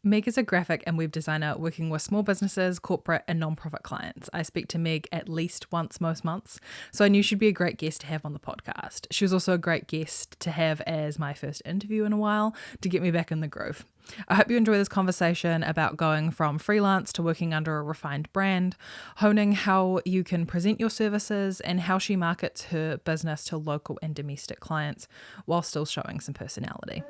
Meg is a graphic and web designer working with small businesses, corporate and nonprofit clients. I speak to Meg at least once most months, so I knew she'd be a great guest to have on the podcast. She was also a great guest to have as my first interview in a while to get me back in the groove. I hope you enjoy this conversation about going from freelance to working under a refined brand, honing how you can present your services, and how she markets her business to local and domestic clients while still showing some personality.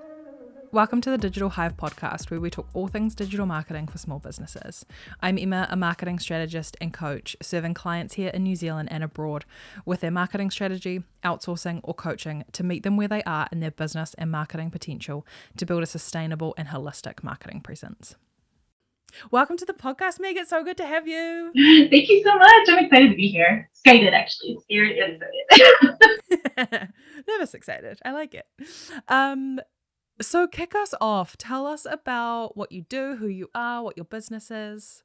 Welcome to the Digital Hive Podcast, where we talk all things digital marketing for small businesses. I'm Emma, a marketing strategist and coach, serving clients here in New Zealand and abroad with their marketing strategy, outsourcing, or coaching to meet them where they are in their business and marketing potential to build a sustainable and holistic marketing presence. Welcome to the podcast, Meg. It's so good to have you. Thank you so much. I'm excited to be here. Excited, actually. Scared and excited. Nervous excited. I like it. So kick us off. Tell us about what you do, who you are, what your business is.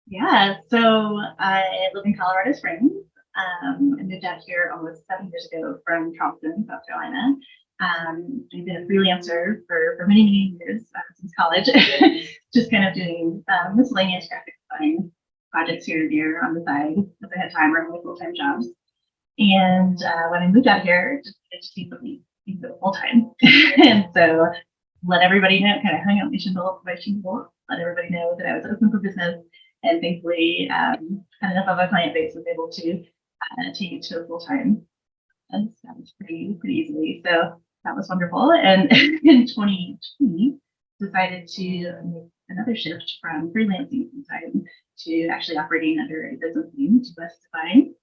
Yeah, so I live in Colorado Springs. I moved out here almost 7 years ago from Charleston, South Carolina. I've been a freelancer for many, many years since college, just kind of doing miscellaneous graphic design projects here and there on the side as I had time or my full-time jobs. And when I moved out here, it just seemed to full time. And so let everybody know, kind of hung out my shingle, let everybody know that I was open for business. And thankfully, had enough of a client base was able to take it to a full time. And that was pretty easily. So that was wonderful. And in 2020, decided to make another shift from freelancing full time to actually operating under a business name, Squarespace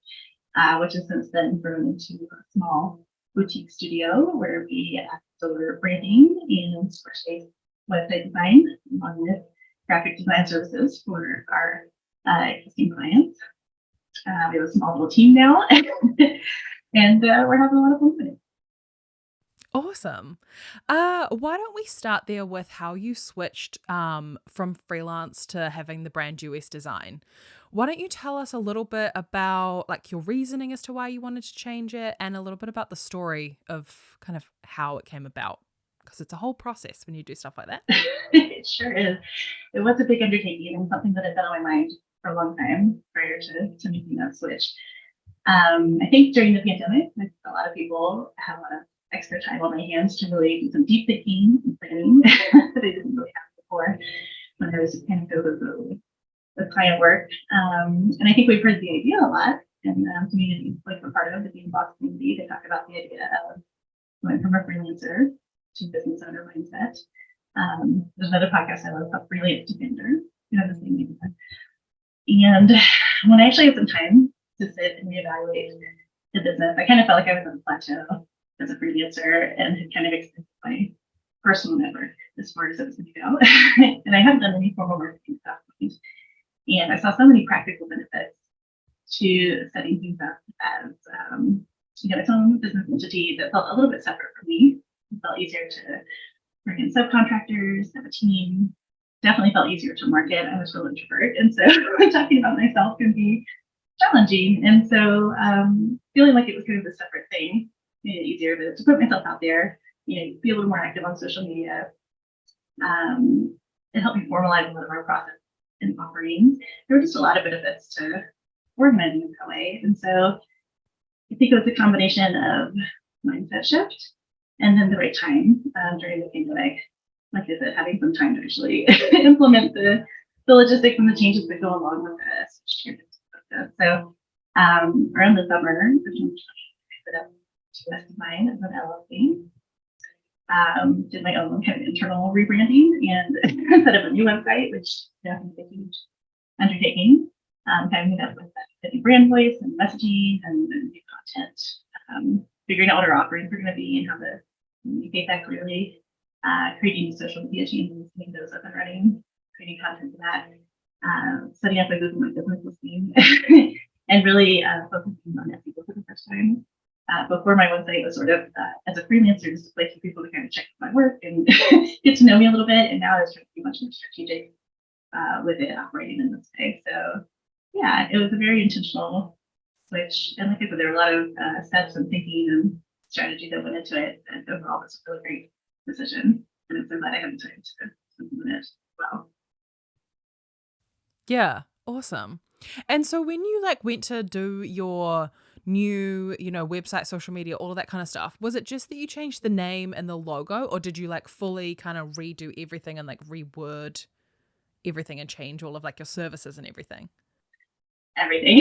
Circle, which has since then grown into a small boutique studio where we deliver branding and Squarespace website design along with graphic design services for our existing clients. We have a small little team now, and we're having a lot of fun with it. Awesome. Why don't we start there with how you switched from freelance to having the brand US design? Why don't you tell us a little bit about like your reasoning as to why you wanted to change it and a little bit about the story of kind of how it came about? Because it's a whole process when you do stuff like that. It sure is. It was a big undertaking and something that had been on my mind for a long time prior to making that switch. I think during the pandemic, a lot of people had a lot of extra time on my hands to really do some deep thinking and planning that I didn't really have before when I was kind of go with client work. And I think we've heard the idea a lot in communities like we're part of the Being Boss community. They talk about the idea of going from a freelancer to business owner mindset. There's another podcast I love called Freelance Defender. You know, the same name. And when I actually had some time to sit and reevaluate the business, I kind of felt like I was on a plateau as a freelancer and had kind of extended my personal network as far as it was going to go. And I haven't done any formal marketing at that point. And I saw so many practical benefits to setting things up as its own business entity that felt a little bit separate from me. It felt easier to bring in subcontractors, have a team. Definitely felt easier to market. I was a real introvert, and so talking about myself can be challenging. And so feeling like it was kind of a separate thing made it easier to put myself out there, be a little more active on social media. It helped me formalize a lot of our process and offerings. There were just a lot of benefits to organizing in that way. And so I think it was a combination of mindset shift and then the right time during the pandemic. Like I said, having some time to actually implement the logistics and the changes that go along with it. So around the summer, I set up US Design as an LLC. Did my own kind of internal rebranding and set up a new website, which definitely a huge undertaking. Having that with that brand voice and messaging and new content, figuring out what our offerings are going to be and how to communicate that clearly, creating social media channels, getting those up and running, creating content for that, setting up a Google My Business listing, and really focusing on SEO for the first time. Before my website was sort of as a freelancer, just a place for people to kind of check my work and get to know me a little bit. And now I was trying to be much more strategic with it operating in this way. So yeah, it was a very intentional switch. And like I said, there were a lot of steps and thinking and strategy that went into it. And overall, it's a really great decision. And I'm so glad I had the time to implement it Yeah, awesome. And so when you like went to do your new, website, social media, all of that kind of stuff, was it just that you changed the name and the logo, or did you like fully kind of redo everything and like reword everything and change all of like your services and everything? Everything.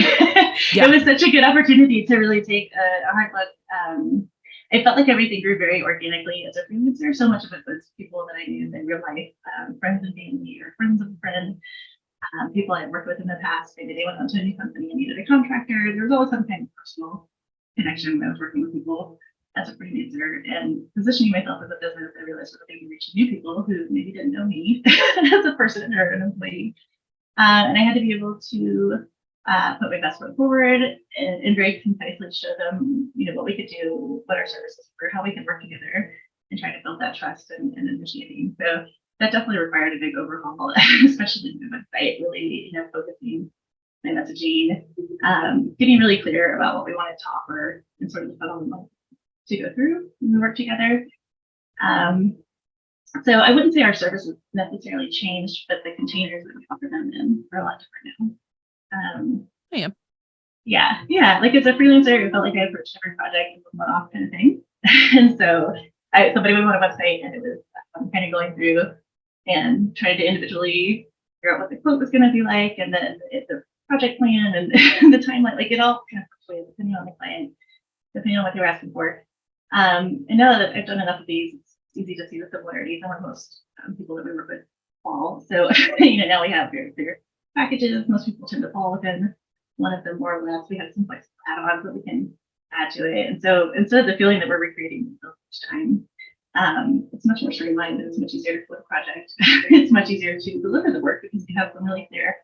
Yeah. It was such a good opportunity to really take a hard look. I felt like everything grew very organically as a freelancer. So much of it was people that I knew in real life, friends and family or friends of a friend, people I had worked with in the past. Maybe they went on to a new company and needed a contractor. There was always some kind of personal connection when I was working with people as a freelancer and positioning myself as a business. I realized that I could reach new people who maybe didn't know me as a person or an employee. And I had to be able to put my best foot forward and very concisely show them, what we could do, what our services were, how we could work together, and try to build that trust and understanding. So that definitely required a big overhaul, especially in the website, really, focusing my messaging, getting really clear about what we wanted to offer and sort of the funnel to go through when we work together. So I wouldn't say our services necessarily changed, but the containers that we offer them in are a lot different now. Yeah. Like as a freelancer, I felt like I approached every project as a one-off kind of thing. And so somebody would want a website and it was kind of going through and trying to individually figure out what the quote was going to be like, and then the project plan and the timeline, like it all kind of fluctuated depending on the client, depending on what they were asking for. And now that I've done enough of these, it's easy to see the similarities and where most people that we work with fall. So now we have very clear packages. Most people tend to fall within one of them more or less. We have some flexible add-ons that we can add to it. And so instead of the feeling that we're recreating each time, it's much more streamlined and it's much easier to flip a project. It's much easier to deliver the work because we have some really clear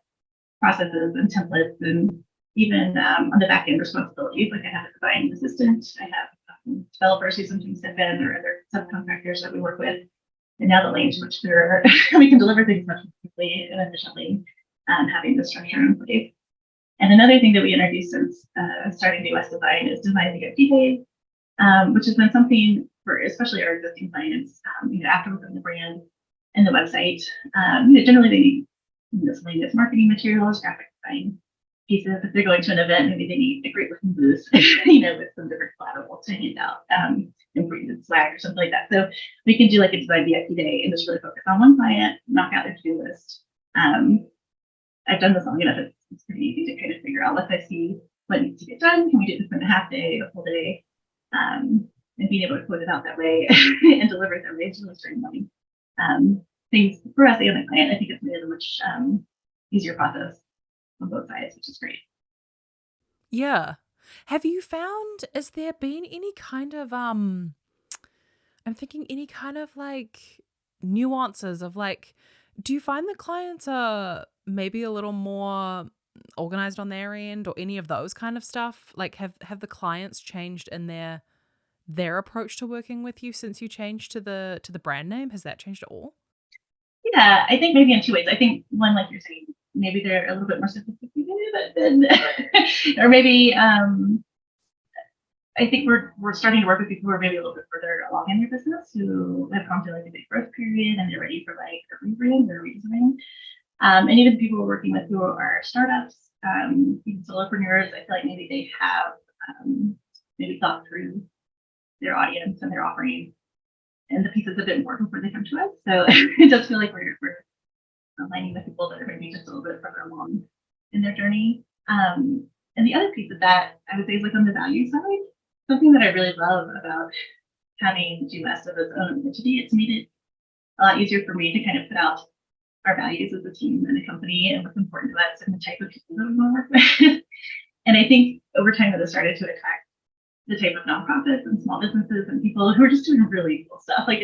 processes and templates, and even on the back end responsibilities. Like I have a design assistant, I have developers who sometimes step in, or other subcontractors that we work with. And now the lane's much clearer. We can deliver things much more quickly and efficiently, having the structure in place. And another thing that we introduced since starting the US Design is Design to Get days, which has been something for especially our existing clients. After we've done the brand and the website, generally they need miscellaneous marketing materials, graphic design pieces. If they're going to an event, maybe they need a great looking booth, with some different collateral to hand out, and swag or something like that. So we can do like a design VIP day and just really focus on one client, knock out their to-do list. I've done this long enough. It's pretty easy to kind of figure out, once I see what needs to get done, can we do this in a half day, a full day, and being able to put it out that way and deliver it that way is really streamlining things for us and the client. I think it's made it a much easier process on both sides, which is great. Yeah. Have you found, has there been any kind of, I'm thinking any kind of like nuances of like, do you find the clients are maybe a little more organized on their end or any of those kind of stuff? Like have the clients changed in their approach to working with you since you changed to the brand name? Has that changed at all? Yeah, I think maybe in two ways. I think one, like you're saying, maybe they're a little bit more sophisticated than or maybe I think we're starting to work with people who are maybe a little bit further along in their business, who have gone through like a big growth period and they're ready for like a rebrand or redesign. And even people we're working with who are startups, even solopreneurs, I feel like maybe they have maybe thought through their audience and their offering and the pieces a bit more before they come to us. So it does feel like we're aligning with people that are going to be just a little bit further along in their journey. And the other piece of that, I would say, is like on the value side. Something that I really love about having GMS as its own entity, it's made it a lot easier for me to kind of put out our values as a team and a company and what's important to us and the type of people that we want to work with. And I think over time that has started to attract the type of nonprofits and small businesses and people who are just doing really cool stuff. Like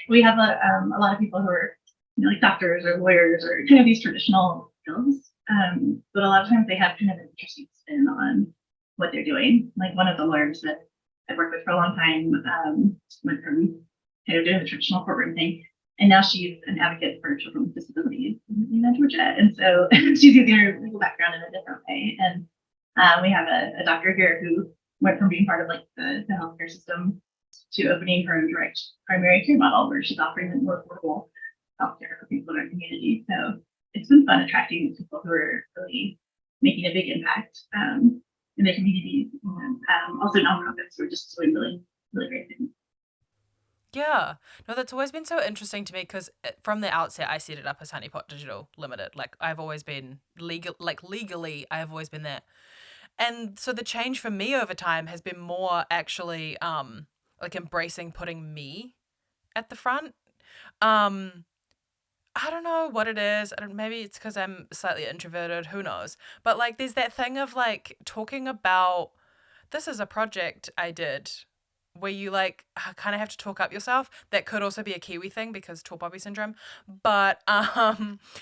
we have a lot of people who are like doctors or lawyers or kind of these traditional fields, but a lot of times they have kind of an interesting spin on what they're doing. Like one of the lawyers that I've worked with for a long time went from kind of doing the traditional courtroom thing, and now she's an advocate for children with disabilities in Georgia. And so she's using her legal background in a different way. And we have a doctor here who went from being part of like the healthcare system to opening her own direct primary care model where she's offering more affordable healthcare for people in our community. So it's been fun attracting people who are really making a big impact in their communities. And also nonprofits who are just doing really, really great things. Yeah. No, that's always been so interesting to me because from the outset, I set it up as Honeypot Digital Limited. Like, I've always been legally, I have always been that. And so the change for me over time has been more actually like embracing putting me at the front. Um, I don't know what it is. Maybe it's because I'm slightly introverted. Who knows? But like, there's that thing of like talking about this is a project I did where you like kind of have to talk up yourself. That could also be a Kiwi thing because tall poppy syndrome. But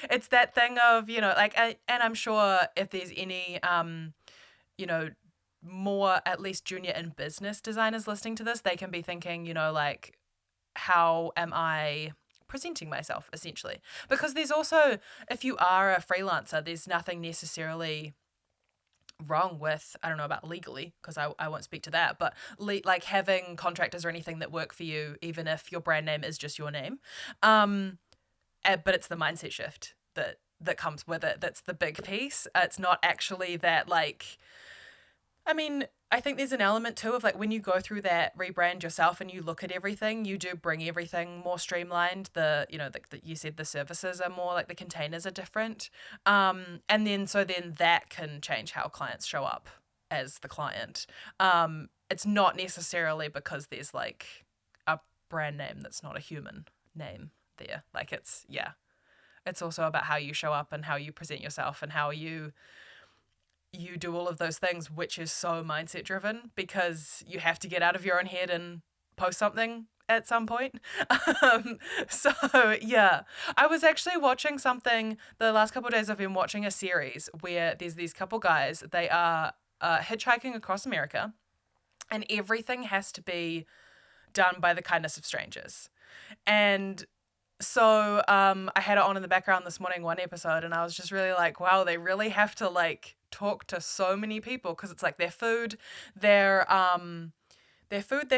it's that thing of, you know, like, and I'm sure if there's any, you know, more at least junior in business designers listening to this, they can be thinking, you know, like, how am I presenting myself essentially? Because there's also, if you are a freelancer, there's nothing necessarily wrong with, I don't know about legally because I won't speak to that, but like having contractors or anything that work for you, even if your brand name is just your name. But it's the mindset shift that comes with it. That's the big piece. It's not actually that like, I mean, I think there's an element too of like when you go through that rebrand yourself and you look at everything, you do bring everything more streamlined. You know, you said the services are more like the containers are different. And then that can change how clients show up as the client. It's not necessarily because there's like a brand name that's not a human name there. Like it's also about how you show up and how you present yourself and how you do all of those things, which is so mindset driven because you have to get out of your own head and post something at some point. So yeah, I was actually watching something the last couple of days. I've been watching a series where there's these couple guys, they are hitchhiking across America and everything has to be done by the kindness of strangers. And so I had it on in the background this morning, one episode, and I was just really like, wow, they really have to like talk to so many people because it's like their food, their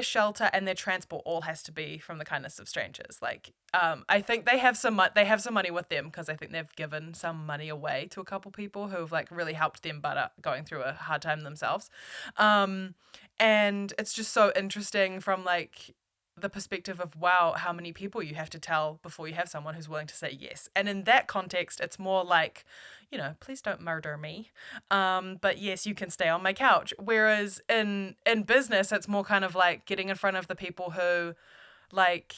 shelter, and their transport all has to be from the kindness of strangers. Like, I think they have some money with them because I think they've given some money away to a couple people who've like really helped them, but going through a hard time themselves. And it's just so interesting from like the perspective of, wow, how many people you have to tell before you have someone who's willing to say yes. And in that context, it's more like, you know, please don't murder me. But yes, you can stay on my couch. Whereas in business, it's more kind of like getting in front of the people who like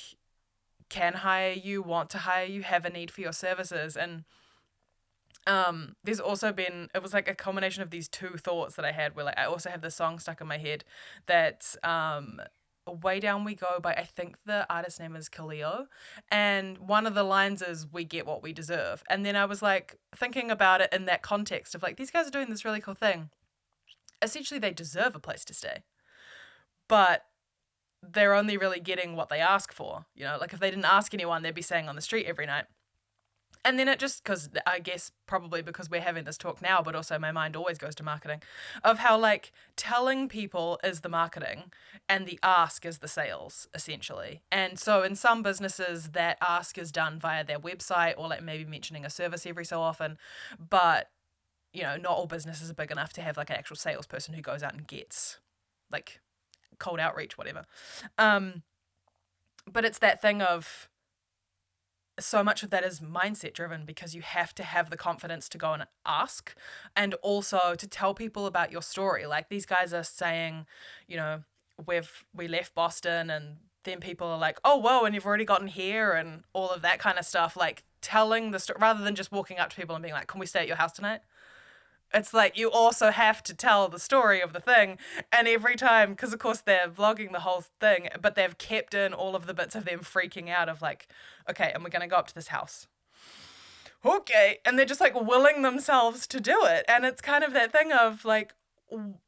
can hire you, want to hire you, have a need for your services. And there's also been, it was like a combination of these two thoughts that I had where like I also have this song stuck in my head that's Way Down We Go by, I think the artist's name is Kaleo, and one of the lines is we get what we deserve. And then I was like thinking about it in that context of like, these guys are doing this really cool thing. Essentially they deserve a place to stay, but they're only really getting what they ask for. You know, like if they didn't ask anyone, they'd be staying on the street every night. And then it just, because I guess probably because we're having this talk now, but also my mind always goes to marketing, of how like telling people is the marketing and the ask is the sales, essentially. And so in some businesses, that ask is done via their website or like maybe mentioning a service every so often. But, you know, not all businesses are big enough to have like an actual salesperson who goes out and gets like cold outreach, whatever. But it's that thing of, so much of that is mindset driven because you have to have the confidence to go and ask and also to tell people about your story. Like these guys are saying, you know, we left Boston and then people are like, oh, whoa, and you've already gotten here and all of that kind of stuff. Like telling the story rather than just walking up to people and being like, can we stay at your house tonight? It's like you also have to tell the story of the thing. And every time, because of course they're vlogging the whole thing, but they've kept in all of the bits of them freaking out of like, okay, and we're going to go up to this house. Okay. And they're just like willing themselves to do it. And it's kind of that thing of like,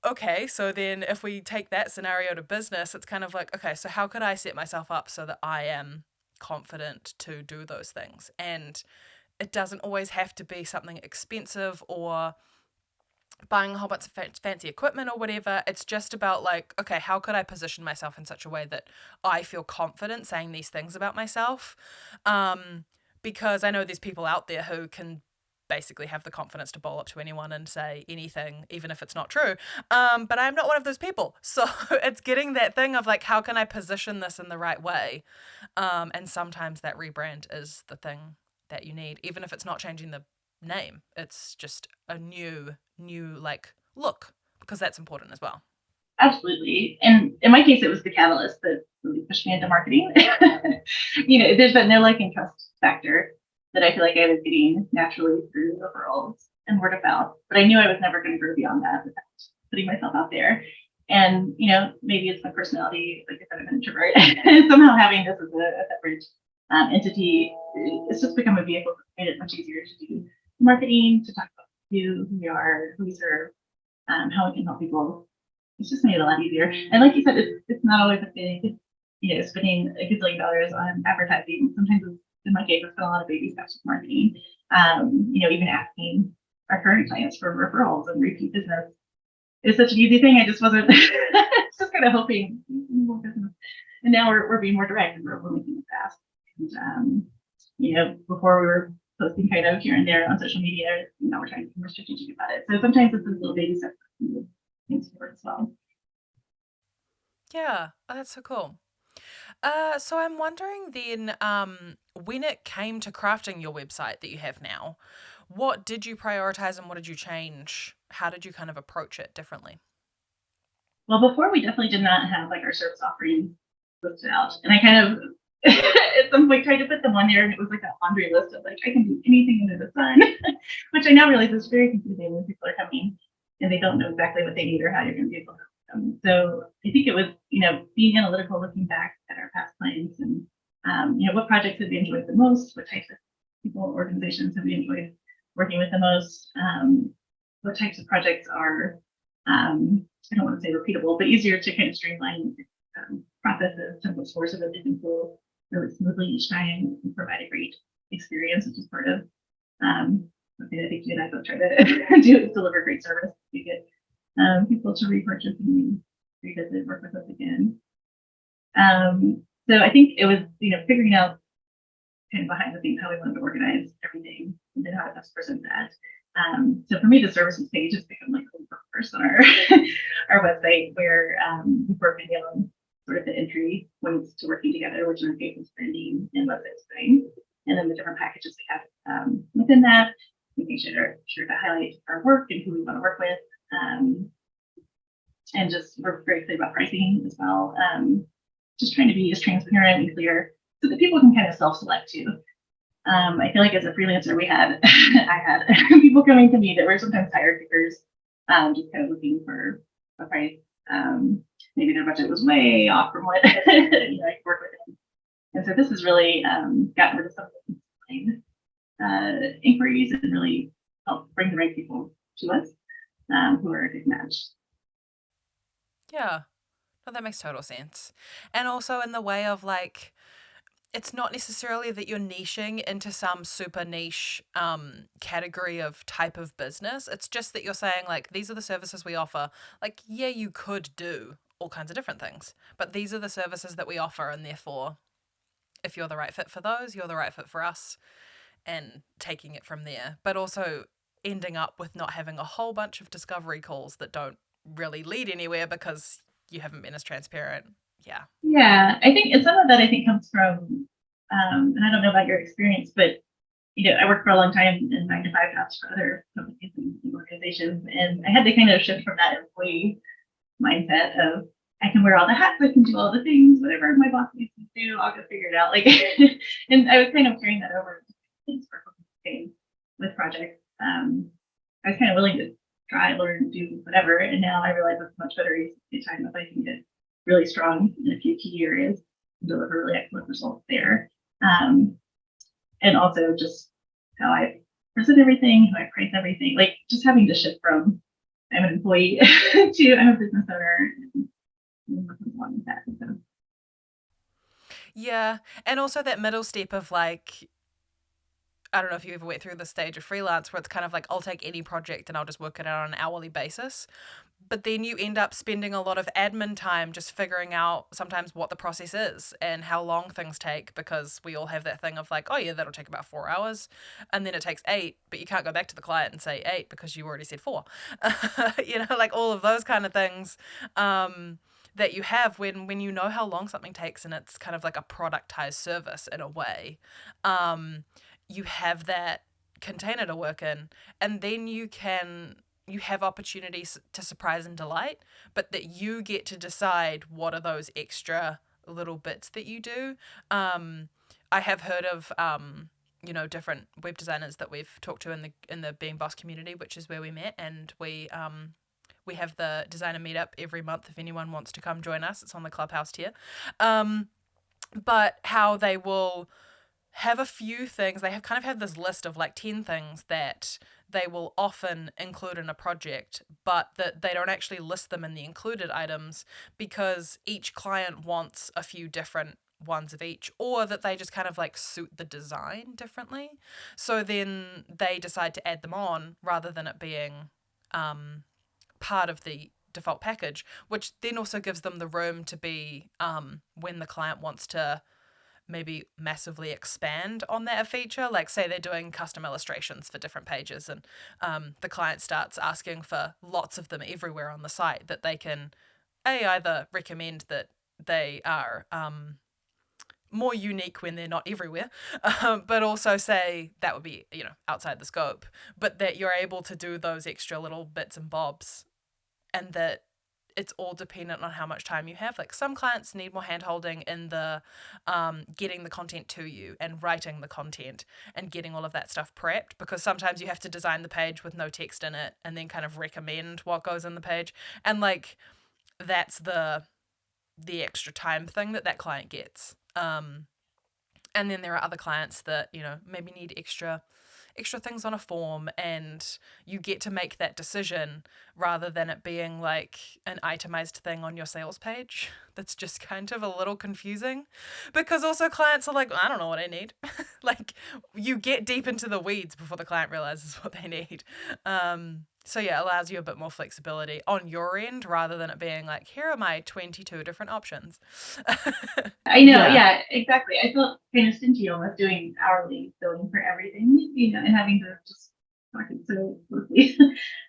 okay, so then if we take that scenario to business, it's kind of like, okay, so how could I set myself up so that I am confident to do those things? And it doesn't always have to be something expensive or buying a whole bunch of fancy equipment or whatever. It's just about like, okay, how could I position myself in such a way that I feel confident saying these things about myself? Because I know there's people out there who can basically have the confidence to bowl up to anyone and say anything, even if it's not true. But I'm not one of those people. So it's getting that thing of like, how can I position this in the right way? And sometimes that rebrand is the thing that you need, even if it's not changing the name. It's just a new like look, because that's important as well. Absolutely. And in my case, it was the catalyst that really pushed me into marketing. There's that no like and trust factor that I feel like I was getting naturally through referrals and word of mouth. But I knew I was never going to grow beyond that without putting myself out there. And, maybe it's my personality, like I said, I'm an introvert. Somehow having this as a separate entity, it's just become a vehicle that made it much easier to do marketing, to talk about who we are, who we serve, how we can help people. It's just made it a lot easier. And like you said, it's not always a thing, spending a gazillion dollars on advertising. Sometimes in my case, I spent a lot of baby steps with marketing. Even asking our current clients for referrals and repeat business. It's such an easy thing. I just wasn't just kind of hoping more business. And now we're being more direct and we're making it fast. And before we were posting kind of here and there on social media, now we're trying to be more strategic about it. So sometimes it's a little baby steps things forward as well. Yeah, oh, that's so cool. So I'm wondering then, when it came to crafting your website that you have now, what did you prioritize and what did you change? How did you kind of approach it differently? Well, before we definitely did not have like our service offering listed out. And I kind of at some point tried to put them on there and it was like a laundry list of like, I can do anything under the sun, which I now realize is very confusing when people are coming and they don't know exactly what they need or how you're going to be able to help them. So I think it was, being analytical, looking back at our past clients and, what projects have we enjoyed the most? What types of people, organizations have we enjoyed working with the most? What types of projects are, I don't want to say repeatable, but easier to kind of streamline processes, template source of they can flow really smoothly each time and provide a great experience, which is part of something I think you and I both try to do is deliver great service. We get people to repurchase and revisit, work with us again. So I think it was, figuring out kind of behind the scenes how we wanted to organize everything and then how to best present that. So for me, the services page has become like a first on our our website where we work on sort of the entry points to working together, which are engagement spending and website design, and then the different packages we have within that, making sure to highlight our work and who we want to work with. And just we're very clear about pricing as well. Just trying to be as transparent and clear so that people can kind of self-select too. I feel like as a freelancer, I had people coming to me that were sometimes tire kickers, just kind of looking for a price. Maybe their budget was way off from what I could work with them. And so this has really gotten rid of some of the inquiries and really helped bring the right people to us who are a good match. Yeah, no, that makes total sense. And also in the way of like, it's not necessarily that you're niching into some super niche category of type of business. It's just that you're saying like, these are the services we offer. Like, yeah, you could do all kinds of different things, but these are the services that we offer. And therefore, if you're the right fit for those, you're the right fit for us, and taking it from there. But also ending up with not having a whole bunch of discovery calls that don't really lead anywhere because you haven't been as transparent. Yeah, I think, and some of that I think comes from, and I don't know about your experience, but I worked for a long time in 9-to-5 jobs for other companies and organizations, and I had to kind of shift from that employee mindset of I can wear all the hats, I can do all the things, whatever my boss needs to do, I'll go figure it out. Like, and I was kind of carrying that over with projects. I was kind of willing to try, learn, do whatever, and now I realize it's much better use of time if I can get really strong in a few key areas and deliver really excellent results there. And also just how I present everything, how I price everything, like just having to shift from I'm an employee to I'm a business owner and working along with that. So. Yeah. And also that middle step of like, I don't know if you ever went through the stage of freelance where it's kind of like, I'll take any project and I'll just work it out on an hourly basis. But then you end up spending a lot of admin time just figuring out sometimes what the process is and how long things take, because we all have that thing of like, oh yeah, that'll take about 4 hours. And then it takes 8, but you can't go back to the client and say 8 because you already said 4. Like all of those kind of things. That you have when you know how long something takes and it's kind of like a productized service in a way, you have that container to work in, and then you have opportunities to surprise and delight, but that you get to decide what are those extra little bits that you do. I have heard of different web designers that we've talked to in the Being Boss community, which is where we met, and we have the designer meetup every month if anyone wants to come join us. It's on the Clubhouse tier. But how they will have a few things. They have this list of like 10 things that they will often include in a project, but that they don't actually list them in the included items because each client wants a few different ones of each, or that they just kind of like suit the design differently. So then they decide to add them on rather than it being part of the default package, which then also gives them the room to be, when the client wants to maybe massively expand on that feature, like say they're doing custom illustrations for different pages and the client starts asking for lots of them everywhere on the site, that they can either recommend that they are more unique when they're not everywhere, but also say that would be, outside the scope, but that you're able to do those extra little bits and bobs, and that it's all dependent on how much time you have. Like some clients need more hand-holding in the getting the content to you and writing the content and getting all of that stuff prepped, because sometimes you have to design the page with no text in it and then kind of recommend what goes in the page. And like that's the extra time thing that client gets. And then there are other clients that, maybe need extra things on a form, and you get to make that decision rather than it being like an itemized thing on your sales page. That's just kind of a little confusing, because also clients are like, I don't know what I need. Like you get deep into the weeds before the client realizes what they need. So yeah, it allows you a bit more flexibility on your end rather than it being like, here are my 22 different options. I know, yeah, exactly. I felt kind of stingy almost doing hourly billing for everything, and having to just market so closely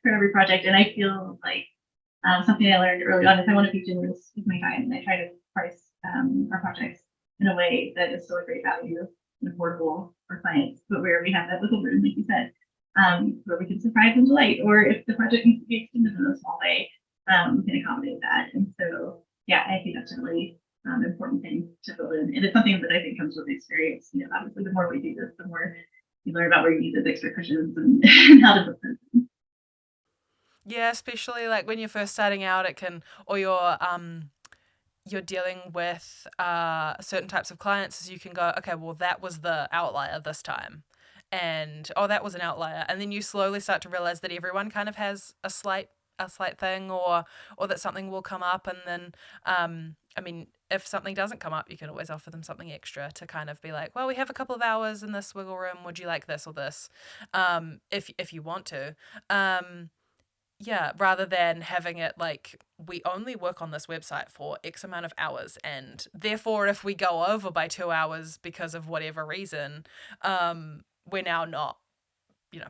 for every project. And I feel like something I learned early on is I want to be generous with my time, and I try to price our projects in a way that is still a great value and affordable for clients, but where we have that wiggle room, like you said. Where we can surprise and delight, or if the project needs to be extended in a small way, we can accommodate that. And so, yeah, I think that's a really important thing to build in. And it's something that I think comes with experience. Obviously, the more we do this, the more you learn about where you need those extra cushions and how to build them. Yeah, especially like when you're first starting out, it can, or you're dealing with certain types of clients, as you can go, okay, well, that was the outlier this time. And that was an outlier, and then you slowly start to realize that everyone kind of has a slight thing, or that something will come up, and then if something doesn't come up, you can always offer them something extra to kind of be like, well, we have a couple of hours in this wiggle room, would you like this or this, if you want to. Rather than having it like, we only work on this website for X amount of hours, and therefore if we go over by 2 hours because of whatever reason, we're now not,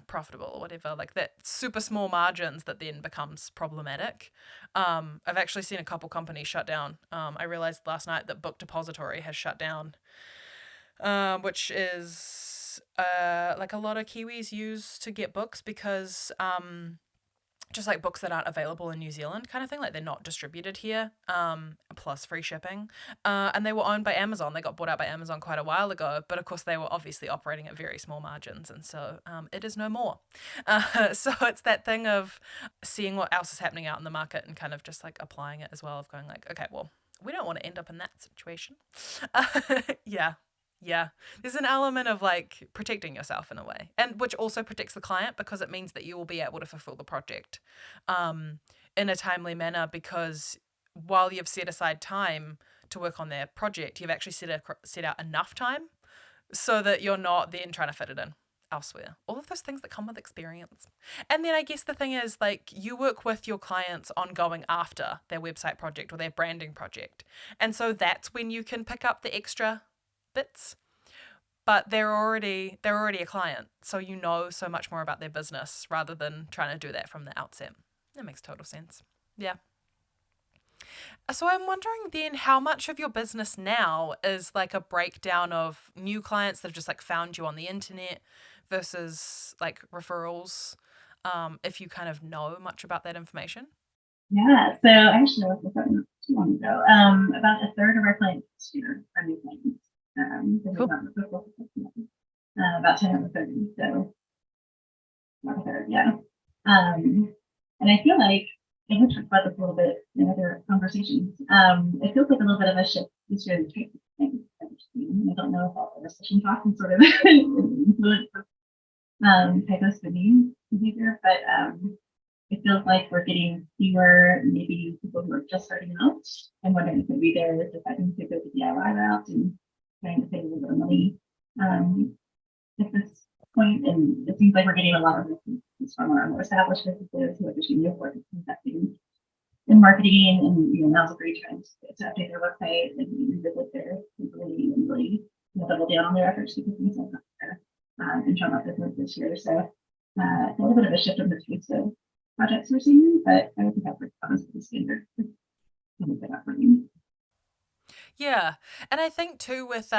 profitable or whatever, like that super small margins that then becomes problematic. I've actually seen a couple companies shut down. I realized last night that Book Depository has shut down, which is like a lot of Kiwis use to get books, because just like books that aren't available in New Zealand kind of thing, like they're not distributed here, plus free shipping. And they were owned by Amazon. They got bought out by Amazon quite a while ago, but of course they were obviously operating at very small margins, and so it is no more. So it's that thing of seeing what else is happening out in the market and kind of just like applying it as well, of going like, okay, well, we don't want to end up in that situation. Yeah, there's an element of like protecting yourself in a way, and which also protects the client, because it means that you will be able to fulfill the project in a timely manner, because while you've set aside time to work on their project, you've actually set out enough time so that you're not then trying to fit it in. elsewhere. All of those things that come with experience. And then I guess the thing is, like, you work with your clients on going after their website project or their branding project. And so that's when you can pick up the extra bits. But they're already a client, so you know so much more about their business rather than trying to do that from the outset. That makes total sense. Yeah. So I'm wondering then, how much of your business now is like a breakdown of new clients that have just like found you on the internet versus like referrals, if you kind of know much about that information? Yeah, so I actually looked this up not too long ago. About a third of our clients this year are new clients. Cool. About 10 out of 30, so about a third, yeah. And I feel like, and we talked about this a little bit in other conversations, it feels like a little bit of a shift this year in the types of things that we're seeing. I don't know if all the recession talk can sort of influence type of spending behavior, but it feels like we're getting fewer maybe people who are just starting out and wondering if maybe they're deciding to go the DIY route and trying to save a little bit of money at this point. And it seems like we're getting a lot of resistance from our more established businesses who are just being able to investing in marketing, and now's a great time to update their website and revisit their ability and really double down on their efforts to get themselves out there and drum up business this year. So it's a little bit of a shift in the types of projects we're seeing, but I don't think that's honestly the standard. Yeah. And I think too with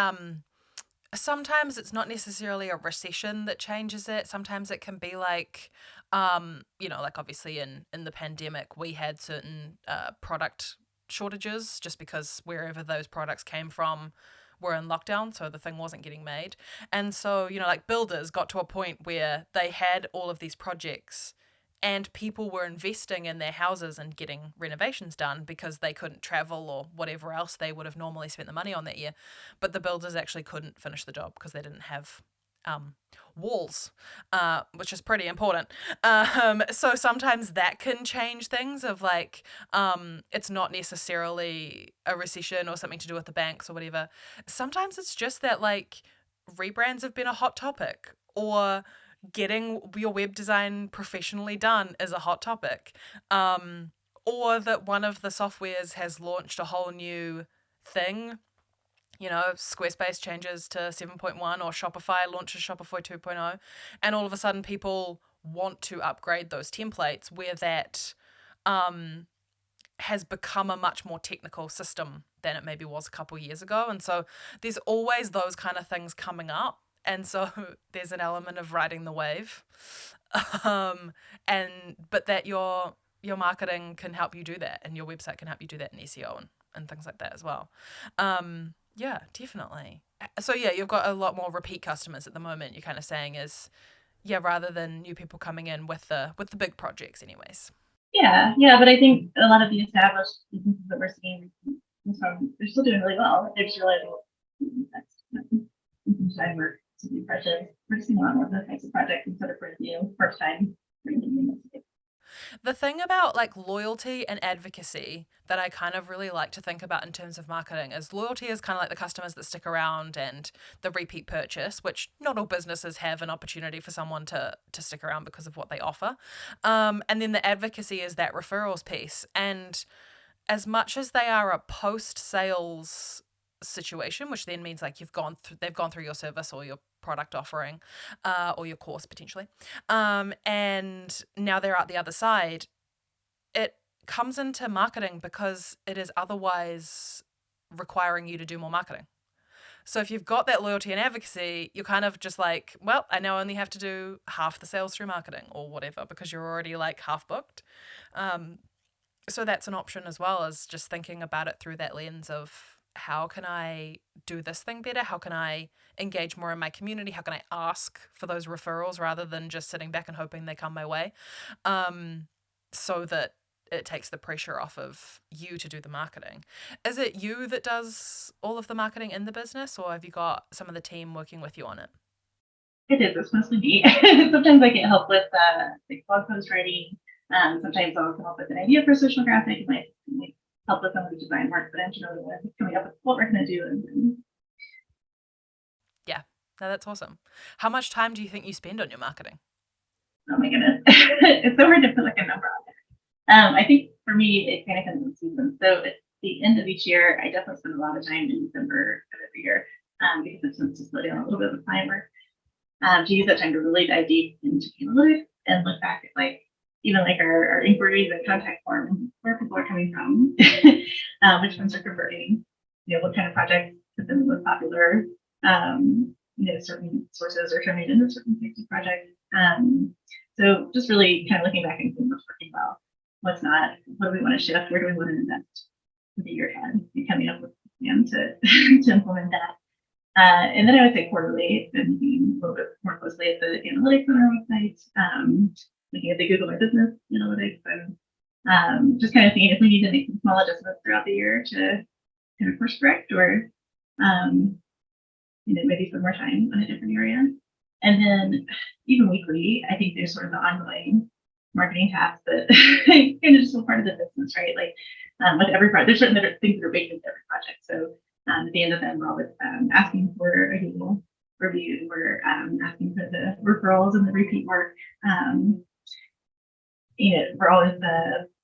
sometimes it's not necessarily a recession that changes it. Sometimes it can be like like obviously in the pandemic we had certain product shortages just because wherever those products came from were in lockdown, so the thing wasn't getting made. And so, like builders got to a point where they had all of these projects and people were investing in their houses and getting renovations done because they couldn't travel or whatever else they would have normally spent the money on that year. But the builders actually couldn't finish the job because they didn't have walls, which is pretty important. So sometimes that can change things of like, it's not necessarily a recession or something to do with the banks or whatever. Sometimes it's just that like rebrands have been a hot topic, or getting your web design professionally done is a hot topic, or that one of the softwares has launched a whole new thing. Squarespace changes to 7.1 or Shopify launches Shopify 2.0, and all of a sudden people want to upgrade those templates where that has become a much more technical system than it maybe was a couple of years ago. And so there's always those kind of things coming up. And so there's an element of riding the wave, but that your marketing can help you do that, and your website can help you do that in SEO and things like that as well. Yeah, definitely. So yeah, you've got a lot more repeat customers at the moment. You're kind of saying is, yeah, rather than new people coming in with the big projects, anyways. Yeah, but I think a lot of the established businesses that we're seeing, they're still doing really well. They're just realizing that's design work to be precious. We're just seeing a lot more of those types of projects instead of for first time. The thing about like loyalty and advocacy that I kind of really like to think about in terms of marketing is loyalty is kind of like the customers that stick around and the repeat purchase, which not all businesses have an opportunity for someone to stick around because of what they offer. And then the advocacy is that referrals piece. And as much as they are a post-sales situation, which then means like they've gone through your service or your product offering, or your course potentially, and now they're out the other side, it comes into marketing because it is otherwise requiring you to do more marketing. So if you've got that loyalty and advocacy, you're kind of just like, well, I now only have to do half the sales through marketing or whatever because you're already like half booked. So that's an option as well, as just thinking about it through that lens of, how can I do this thing better? How can I engage more in my community? How can I ask for those referrals rather than just sitting back and hoping they come my way? So that it takes the pressure off of you to do the marketing. Is it you that does all of the marketing in the business, or have you got some of the team working with you on it? It is. It's mostly me. Sometimes I get help with like blog post writing. Sometimes I'll come up with an idea for a social graphic. It might help with some of the design work, but I'm generally coming up with what we're going to do. No, that's awesome. How much time do you think you spend on your marketing? Oh my goodness. It's so hard to put like a number on it. I think for me, it kind of comes in season. So at the end of each year, I definitely spend a lot of time in December of every year because it tends to slow down a little bit with client work. To use that time to really dive deep into analytics and look back at like even like our inquiries and contact forms, where people are coming from, which ones are converting, what kind of projects have been the most popular, certain sources are turning into certain types of projects. So just really kind of looking back and seeing what's working well, what's not, what do we want to shift, where do we want to invest for the year ahead, and coming up with a plan to implement that. And then I would say quarterly, and looking a little bit more closely at the analytics on our website, looking at the Google My Business analytics, and just kind of seeing if we need to make some small adjustments throughout the year to kind of course correct or maybe spend more time on a different area. And then even weekly, I think there's sort of the ongoing marketing tasks that kind of just a part of the business, right? Like with every project, there's certain things that are baked into every project. So at the end of them, we're always asking for a Google review. We're asking for the referrals and the repeat work. We're always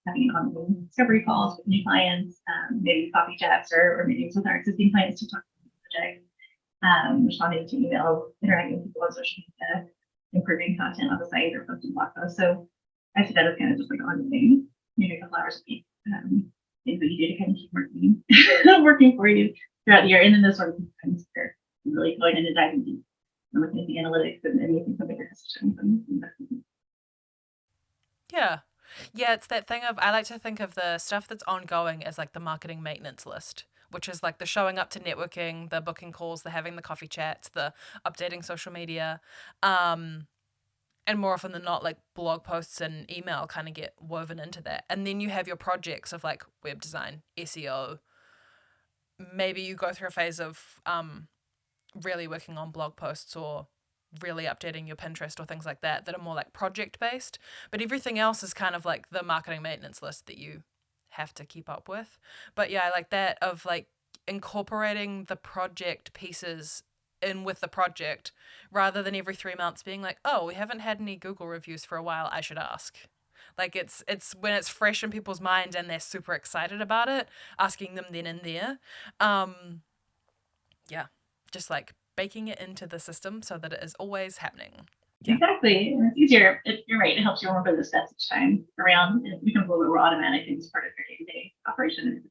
having ongoing discovery calls with new clients, maybe coffee chats or meetings with our existing clients to talk about the project. Responding to emails, interacting with people on social media, improving content on the site or posting blog posts. So I see that as kind of just like ongoing, maybe a couple hours a week, things that you do to kind of keep working, working for you throughout the year. And then those sort of times where you're really going in and diving deep and looking at the analytics and making some bigger decisions and investments. Yeah. Yeah, it's that thing of, I like to think of the stuff that's ongoing as like the marketing maintenance list, which is like the showing up to networking, the booking calls, the having the coffee chats, the updating social media. And more often than not, like blog posts and email kind of get woven into that. And then you have your projects of like web design, SEO. Maybe you go through a phase of really working on blog posts or really updating your Pinterest or things like that are more like project based. But everything else is kind of like the marketing maintenance list that you have to keep up with. But yeah, I like that of like incorporating the project pieces in with the project rather than every 3 months being like, oh, we haven't had any Google reviews for a while, I should ask. Like it's when it's fresh in people's mind and they're super excited about it, asking them then and there. Yeah, just like baking it into the system so that it is always happening. Yeah. Exactly. And it's easier. You're right. It helps you remember the steps each time around. It becomes a little bit more automatic and it's part of your day-to-day operation.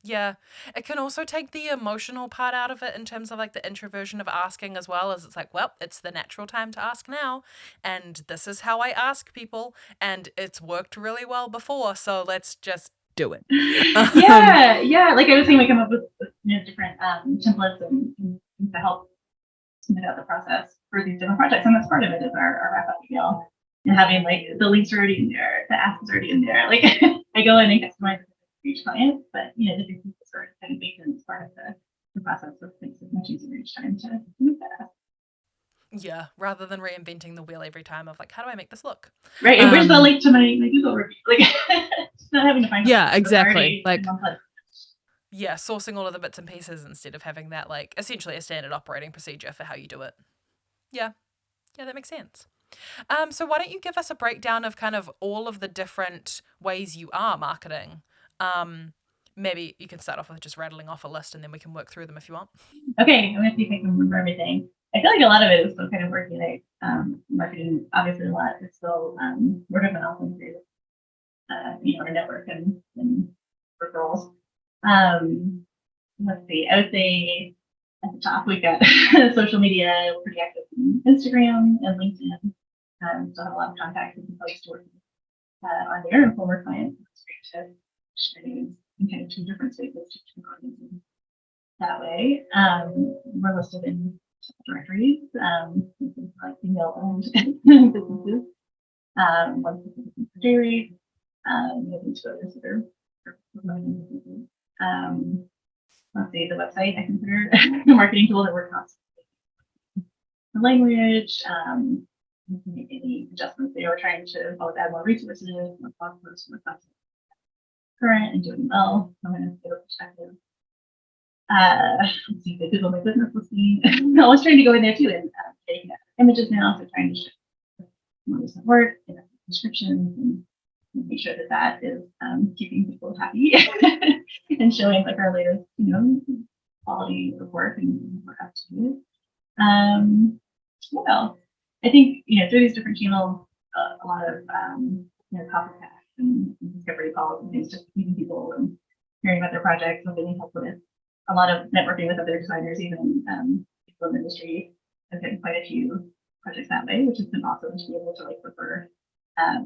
Yeah. It can also take the emotional part out of it in terms of like the introversion of asking as well, as it's like, well, it's the natural time to ask now. And this is how I ask people. And it's worked really well before. So let's just do it. Yeah. Like I was saying, we come up with different templates and to help smooth out the process for these different projects. And that's part of it is our wrap-up email and having like the links are already in there, the ask is already in there. Like I go in and customize it for each client, but the different pieces are kind of baked in as part of the process, so it makes it much easier each time to move that. Yeah, rather than reinventing the wheel every time of like, how do I make this look? Right, and where's the link to my Google review? Like, just not having to find. Yeah, exactly. Like, yeah, sourcing all of the bits and pieces instead of having that like essentially a standard operating procedure for how you do it. Yeah, that makes sense. So why don't you give us a breakdown of kind of all of the different ways you are marketing? Maybe you can start off with just rattling off a list and then we can work through them if you want. Okay, I'm going to see if I can remember everything. I feel like a lot of it is still kind of organic. Marketing, obviously, a lot is still word of mouth and through, our network and referrals. Let's see. I would say at the top we've got social media. We're pretty active on Instagram and LinkedIn. Still have a lot of contacts and people used to work on there and former clients. It's great to share news in kind of two different spaces, that way. We're listed in directories, like email-owned businesses. One specific for dairy, maybe two others that are promoting businesses. Let's see, the website I consider a marketing tool that we're constantly the language, make any adjustments there. We're trying to always add more resources, more blog posts, more content current and doing well from an SEO perspective. let's see, the Google My Business listing. I'm always trying to go in there too and getting images now, so trying to show more recent work, descriptions, and make sure that that is keeping people happy and showing like our latest, quality of work and what we're up to. What else? I think, through these different channels, a lot of, copycats and discovery calls and things, just meeting people and hearing about their projects and getting help with a lot of networking with other designers, even people in the industry. I've gotten quite a few projects that way, which has been awesome to be able to like refer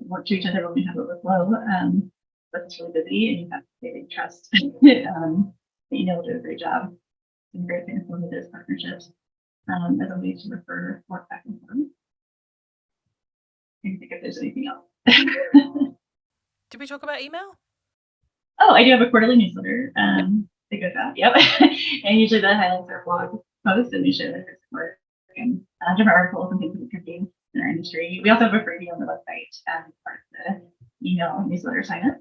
work to each other when we have overflow. But it's really busy and you have to big trust that we'll do a great job and great things with those partnerships as a way to refer work back and forth. I can think if there's anything else. Did we talk about email? Oh, I do have a quarterly newsletter that goes out. Yep. And usually that highlights our blog posts and we share their work and different articles and things that we could do in our industry. We also have a freebie on the website as part of the email newsletter sign up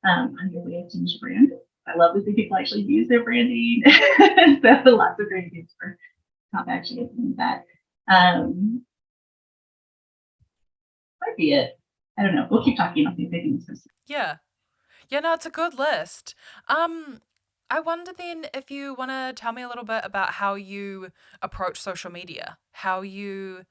on your way to niche brand. I love to see people actually use their branding. So lots of great things for top action and that. Might be it. I don't know. We'll keep talking about these things. Yeah. Yeah, no, it's a good list. I wonder then if you want to tell me a little bit about how you approach social media. Are you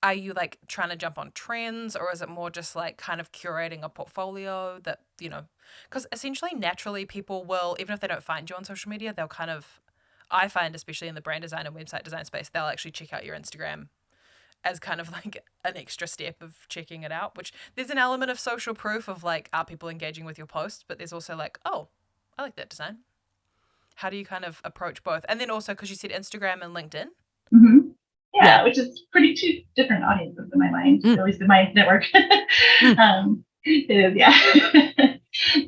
like trying to jump on trends, or is it more just like kind of curating a portfolio that, because essentially naturally people will, even if they don't find you on social media, they'll kind of, I find especially in the brand design and website design space, they'll actually check out your Instagram as kind of like an extra step of checking it out, which there's an element of social proof of like, are people engaging with your post? But there's also like, oh, I like that design. How do you kind of approach both? And then also, because you said Instagram and LinkedIn. Mm-hmm. Yeah, which is pretty two different audiences in my mind, at least in my network. It is, yeah.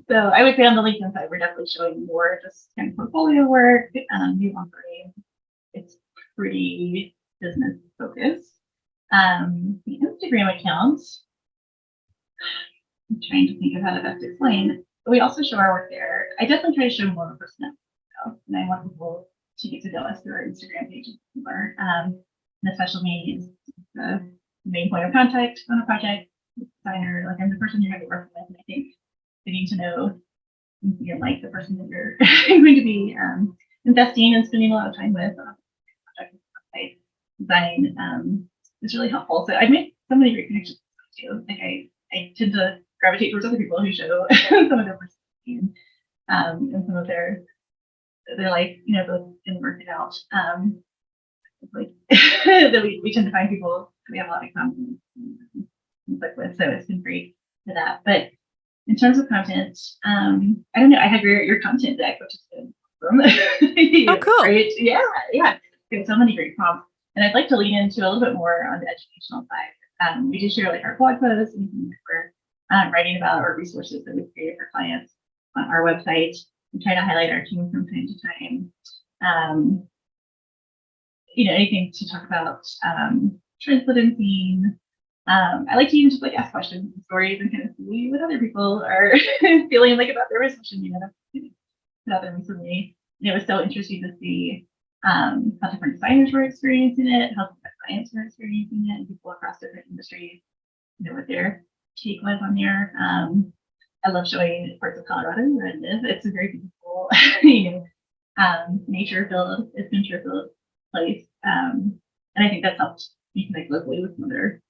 So I would say on the LinkedIn side, we're definitely showing more just kind of portfolio work, new offering. It's pretty business focused. The Instagram account, I'm trying to think of how to best explain, but we also show our work there. I definitely try to show more of a personality, and I want people to get to know us through our Instagram page more. And especially me is the main point of contact on a project, designer, like I'm the person you're going to be working with, and I think getting to know and like the person that you're going to be investing and spending a lot of time with on a project design is really helpful. So I've made so many great connections too. Like I tend to gravitate towards other people who show some of their personality and some of their life, both in working out. Like that we tend to find people we have a lot of common conflict with, so it's been great for that. But in terms of content, I don't know. I have your content deck, which is good. Oh, cool! Right? Yeah. We have so many great prompts, and I'd like to lean into a little bit more on the educational side. We do share like our blog posts and things that we're writing about, or resources that we've created for clients on our website. We try to highlight our team from time to time. Anything to talk about trends that I'm seeing. I like to even just like ask questions and stories and kind of see what other people are feeling like about their resolution. Put out there recently. And it was so interesting to see how different designers were experiencing it, how different clients were experiencing it, and people across different industries, what their take was on there. I love showing parts of Colorado where I live. It's a very beautiful, nature-filled, adventure-filled place. And I think that's helped me connect locally with some other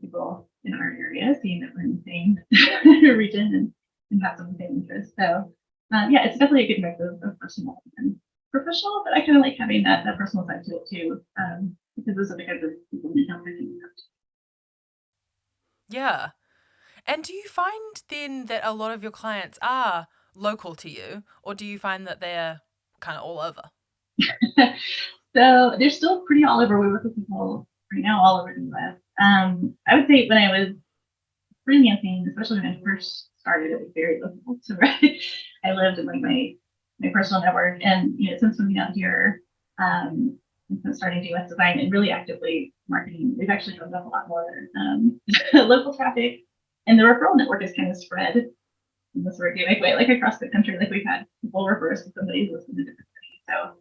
people in our area, seeing that we're in the same region and have some of the same interests. So it's definitely a good mix of personal and professional, but I kind of like having that personal side to it too, because those are the kinds of people that help me. Yeah. And do you find then that a lot of your clients are local to you, or do you find that they're kind of all over? So they're still pretty all over. We work with people right now all over the US. I would say when I was freelancing, especially when I first started, it was very local. So I lived in like my personal network, and since moving out here, and since starting to do US design and really actively marketing, we've actually opened up a lot more local traffic, and the referral network is kind of spread in this organic way, like across the country. Like we've had people refer us to somebody who's in a different city. So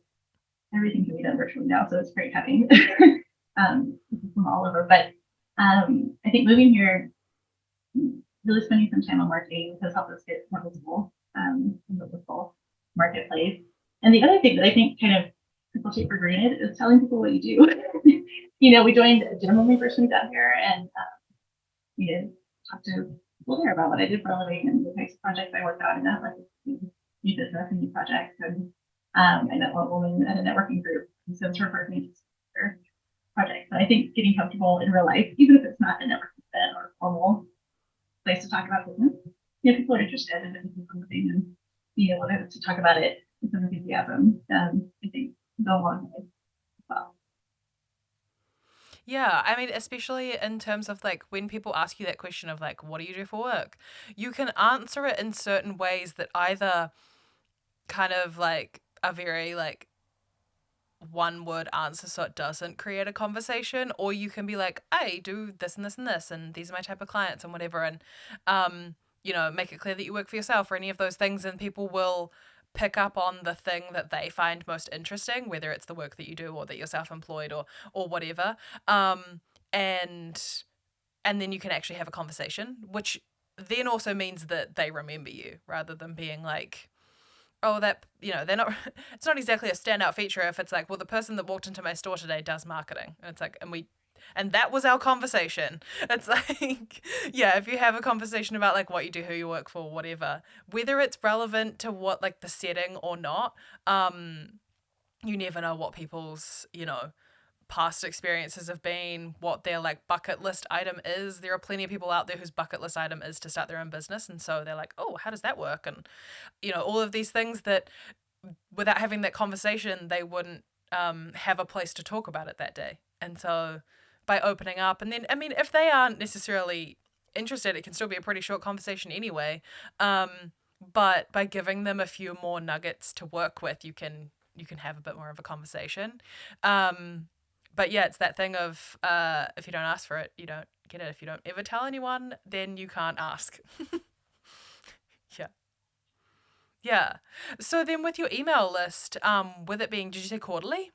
everything can be done virtually now, so it's great having people from all over. But I think moving here, really spending some time on marketing has helped us get more visible in the local marketplace. And the other thing that I think kind of people take for granted is telling people what you do. We joined a gym when we first moved out here, and talked to people there about what I did for a living and the types of projects I worked on, and that like new business and new projects. And I met one woman at a networking group who says her first name is her project. But I think getting comfortable in real life, even if it's not a networking event or a formal place to talk about business, people are interested in something and being able to talk about it with some enthusiasm. I think go a long way as well. Yeah, I mean, especially in terms of like when people ask you that question of like, what do you do for work? You can answer it in certain ways that either kind of like are very like one word answer so it doesn't create a conversation, or you can be like, I do this and this and this, and these are my type of clients and whatever, and make it clear that you work for yourself or any of those things, and people will pick up on the thing that they find most interesting, whether it's the work that you do or that you're self-employed or whatever, and then you can actually have a conversation, which then also means that they remember you rather than being like, oh, that, they're not, it's not exactly a standout feature if it's like, well, the person that walked into my store today does marketing. And it's like, and that was our conversation. It's like, yeah, if you have a conversation about like what you do, who you work for, whatever, whether it's relevant to what like the setting or not, you never know what people's, past experiences have been, what their like bucket list item is. There are plenty of people out there whose bucket list item is to start their own business, and so they're like, oh, how does that work? And all of these things that without having that conversation they wouldn't have a place to talk about it that day. And so by opening up, and then I mean, if they aren't necessarily interested, it can still be a pretty short conversation anyway, but by giving them a few more nuggets to work with, you can have a bit more of a conversation. But yeah, it's that thing of if you don't ask for it, you don't get it. If you don't ever tell anyone, then you can't ask. Yeah. Yeah. So then with your email list, with it being, did you say quarterly?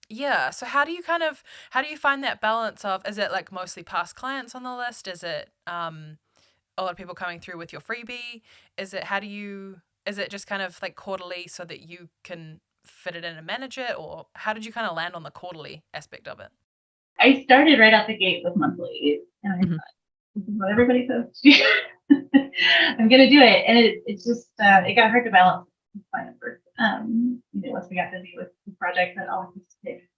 Yeah. So how do you find that balance of, is it like mostly past clients on the list? Is it a lot of people coming through with your freebie? Is it just kind of like quarterly so that you can fit it in and manage it, or how did you kind of land on the quarterly aspect of it? I started right out the gate with monthly, and I thought, this is what everybody says to do. I'm gonna do it, and it's just it got hard to balance client work. Once we got busy with the project, that always used to take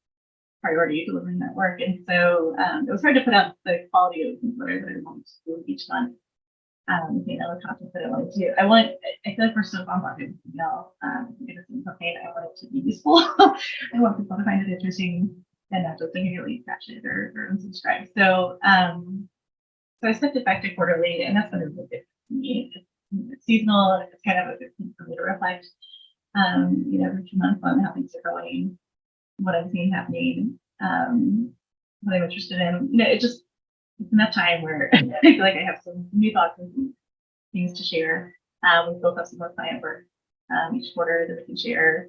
priority delivering that work, and so it was hard to put out the quality of what I wanted to do each month. The content that I wanted to do. I feel like we're so bombarded with email. If it's okay, I want it to be useful. I want people to find it interesting and not just immediately catch it or unsubscribe. So I stepped it back to quarterly, and that's been really good for me. It's seasonal. It's kind of a good thing for me to reflect, every 2 months on how things are going, what I'm seeing happening, what I'm interested in. It's enough time where I feel like I have some new thoughts and things to share. We've built up some more client work each quarter that we can share.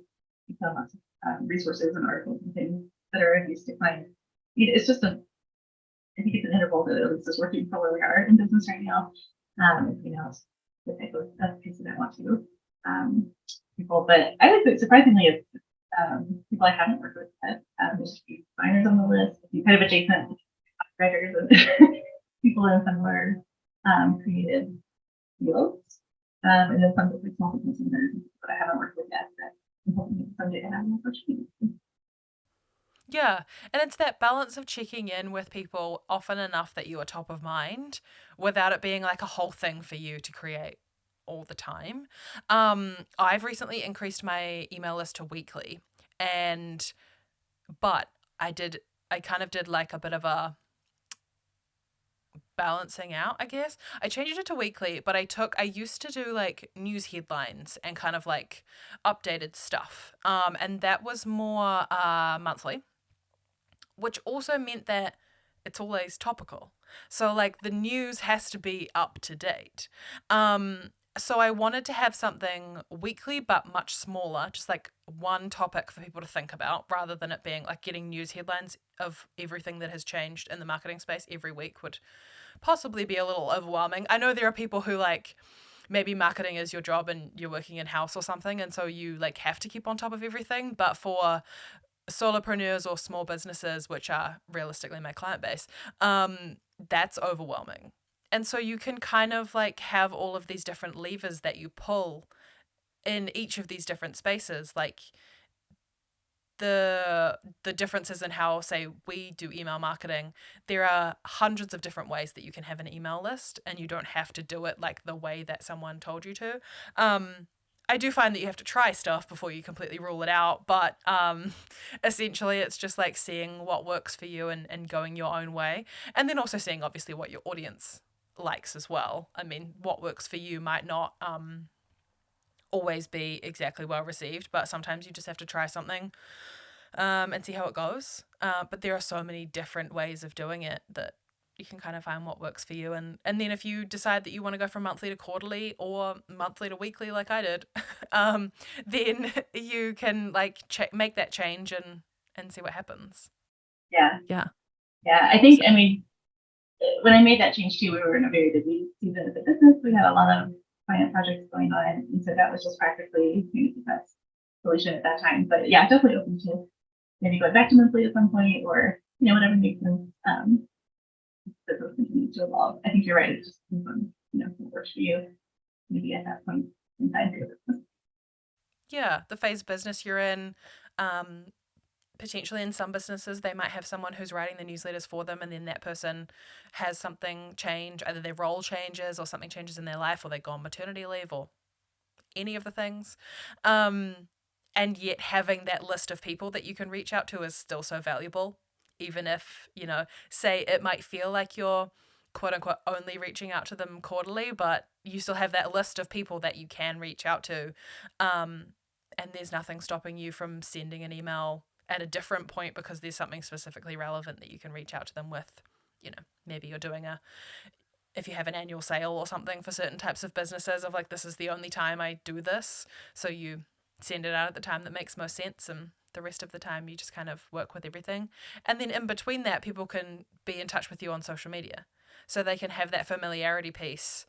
We've done lots of resources and articles and things that are of use to clients. It's just I think it's an interval that at least is working for where we are in business right now. It's the type of piece that I want to people. But I would say surprisingly, it's people I haven't worked with yet. There's a few designers on the list, a few kind of adjacent writers and people in similar creative fields, and then some of the small business owners that I haven't worked with yet that I'm hoping someday to have an opportunity. Yeah, and it's that balance of checking in with people often enough that you are top of mind without it being like a whole thing for you to create all the time. I've recently increased my email list to weekly, but I kind of did like a bit of a balancing out, I guess. I changed it to weekly, but I used to do like news headlines and kind of like updated stuff. And that was more monthly, which also meant that it's always topical. So like the news has to be up to date. So I wanted to have something weekly, but much smaller, just like one topic for people to think about, rather than it being like getting news headlines of everything that has changed in the marketing space every week would possibly be a little overwhelming. I know there are people who like maybe marketing is your job and you're working in-house or something, and so you like have to keep on top of everything. But for solopreneurs or small businesses, which are realistically my client base, that's overwhelming. And so you can kind of like have all of these different levers that you pull in each of these different spaces, like the differences in how, say, we do email marketing. There are hundreds of different ways that you can have an email list, and you don't have to do it like the way that someone told you to. I do find that you have to try stuff before you completely rule it out, but essentially it's just like seeing what works for you and going your own way, and then also seeing obviously what your audience likes as well. I mean, what works for you might not always be exactly well received, but sometimes you just have to try something and see how it goes. But there are so many different ways of doing it that you can kind of find what works for you. And then if you decide that you want to go from monthly to quarterly or monthly to weekly like I did, then you can like make that change and see what happens. Yeah. Yeah. Yeah. I think, I mean, when I made that change too, we were in a very busy season of the business. We had a lot of client projects going on. And so that was just practically the best solution at that time. But yeah, definitely open to maybe going back to monthly at some point, or, whatever makes sense. Business continues to evolve. I think you're right. It just depends on, what works for you, maybe at that point in time for your business. Yeah. The phase of business you're in, potentially in some businesses, they might have someone who's writing the newsletters for them, and then that person has something change, either their role changes or something changes in their life, or they go on maternity leave, or any of the things. And yet having that list of people that you can reach out to is still so valuable, even if, say it might feel like you're quote unquote only reaching out to them quarterly, but you still have that list of people that you can reach out to. And there's nothing stopping you from sending an email at a different point because there's something specifically relevant that you can reach out to them with. Maybe you're doing if you have an annual sale or something for certain types of businesses of like, this is the only time I do this. So you send it out at the time that makes most sense, and the rest of the time you just kind of work with everything. And then in between that, people can be in touch with you on social media. So they can have that familiarity piece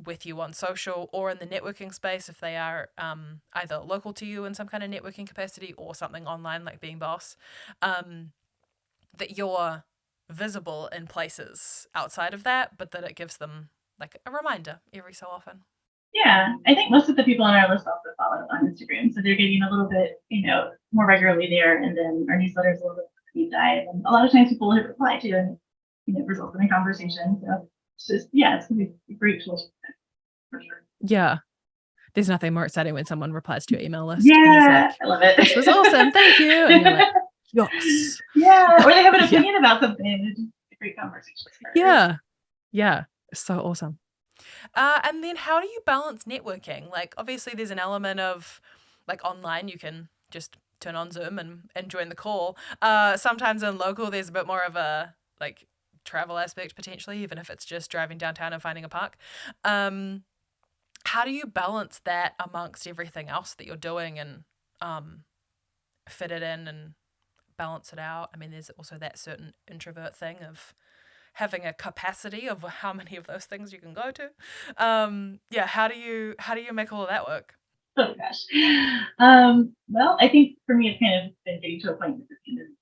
with you on social or in the networking space if they are either local to you in some kind of networking capacity or something online like Being Boss, that you're visible in places outside of that, but that it gives them like a reminder every so often. Yeah, I think most of the people on our list also follow on Instagram, so they're getting a little bit, more regularly there, and then our newsletter is a little bit deep dive, and a lot of times people hit reply to, and it results in a conversation. So it's just, it's gonna be a great tool for sure. Yeah, there's nothing more exciting when someone replies to your email list. Yeah, I love it. This was awesome, thank you. And you're like, yes. Yeah, or they have an opinion about something. It's just a great conversation. Yeah, it's so awesome. And then how do you balance networking? Like, obviously there's an element of like online, you can just turn on Zoom and join the call. Sometimes in local, there's a bit more of a like travel aspect potentially, even if it's just driving downtown and finding a park. How do you balance that amongst everything else that you're doing and fit it in and balance it out? I mean, there's also that certain introvert thing of having a capacity of how many of those things you can go to. How do you make all of that work? Oh gosh. Well, I think for me, it's kind of been getting to a point with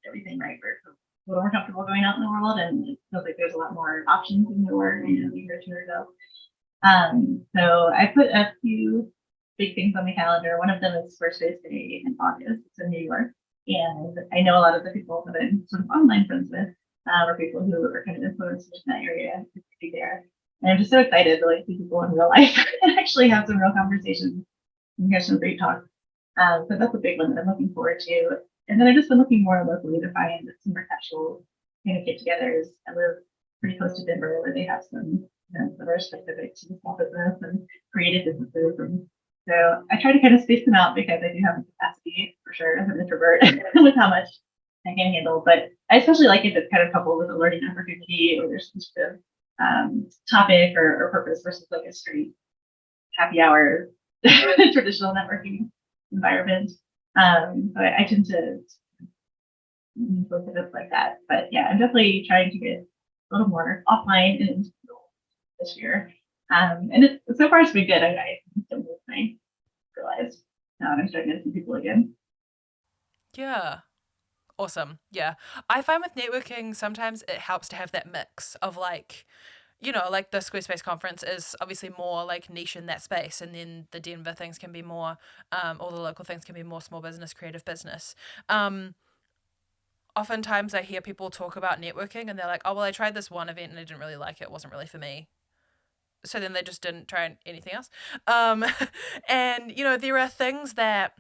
everything, right? Where it's a little more comfortable going out in the world, and it feels like there's a lot more options than there were, a year or two ago. So I put a few big things on the calendar. One of them is Squarespace Day in August. It's in New York, and I know a lot of the people that I'm sort of online friends with or people who are kind of influencers in that area to be there. And I'm just so excited to like see people in real life and actually have some real conversations and hear some great talk. So that's a big one that I'm looking forward to. And then I've just been looking more locally to find some more casual kind of get-togethers. I live pretty close to Denver, where they have some events that are specific to the small business and creative businesses. And so I try to kind of space them out because I do have a capacity for sure as an introvert with how much I can handle. But I especially like if it's kind of coupled with a learning opportunity, or there's some sort of topic or purpose versus like a straight happy hour, traditional networking environment. So I tend to look at it like that. But yeah, I'm definitely trying to get a little more offline and this year. And so far it's been good. I realized now I'm starting to see people again. Yeah. Awesome. Yeah. I find with networking, sometimes it helps to have that mix of like, like the Squarespace conference is obviously more like niche in that space. And then the Denver things can be more, or the local things can be more small business, creative business. Oftentimes I hear people talk about networking and they're like, oh, well, I tried this one event and I didn't really like it. It wasn't really for me. So then they just didn't try anything else. And, there are things that,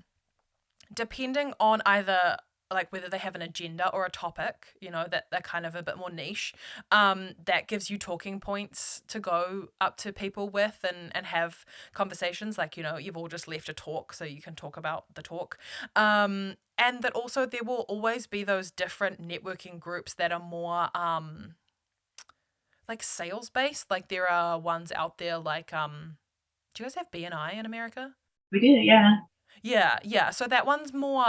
depending on either like whether they have an agenda or a topic, that they're kind of a bit more niche, that gives you talking points to go up to people with and have conversations like, you've all just left a talk, so you can talk about the talk. And that also there will always be those different networking groups that are more like sales based. Like there are ones out there like, do you guys have BNI in America? We do, yeah. Yeah. So that one's more,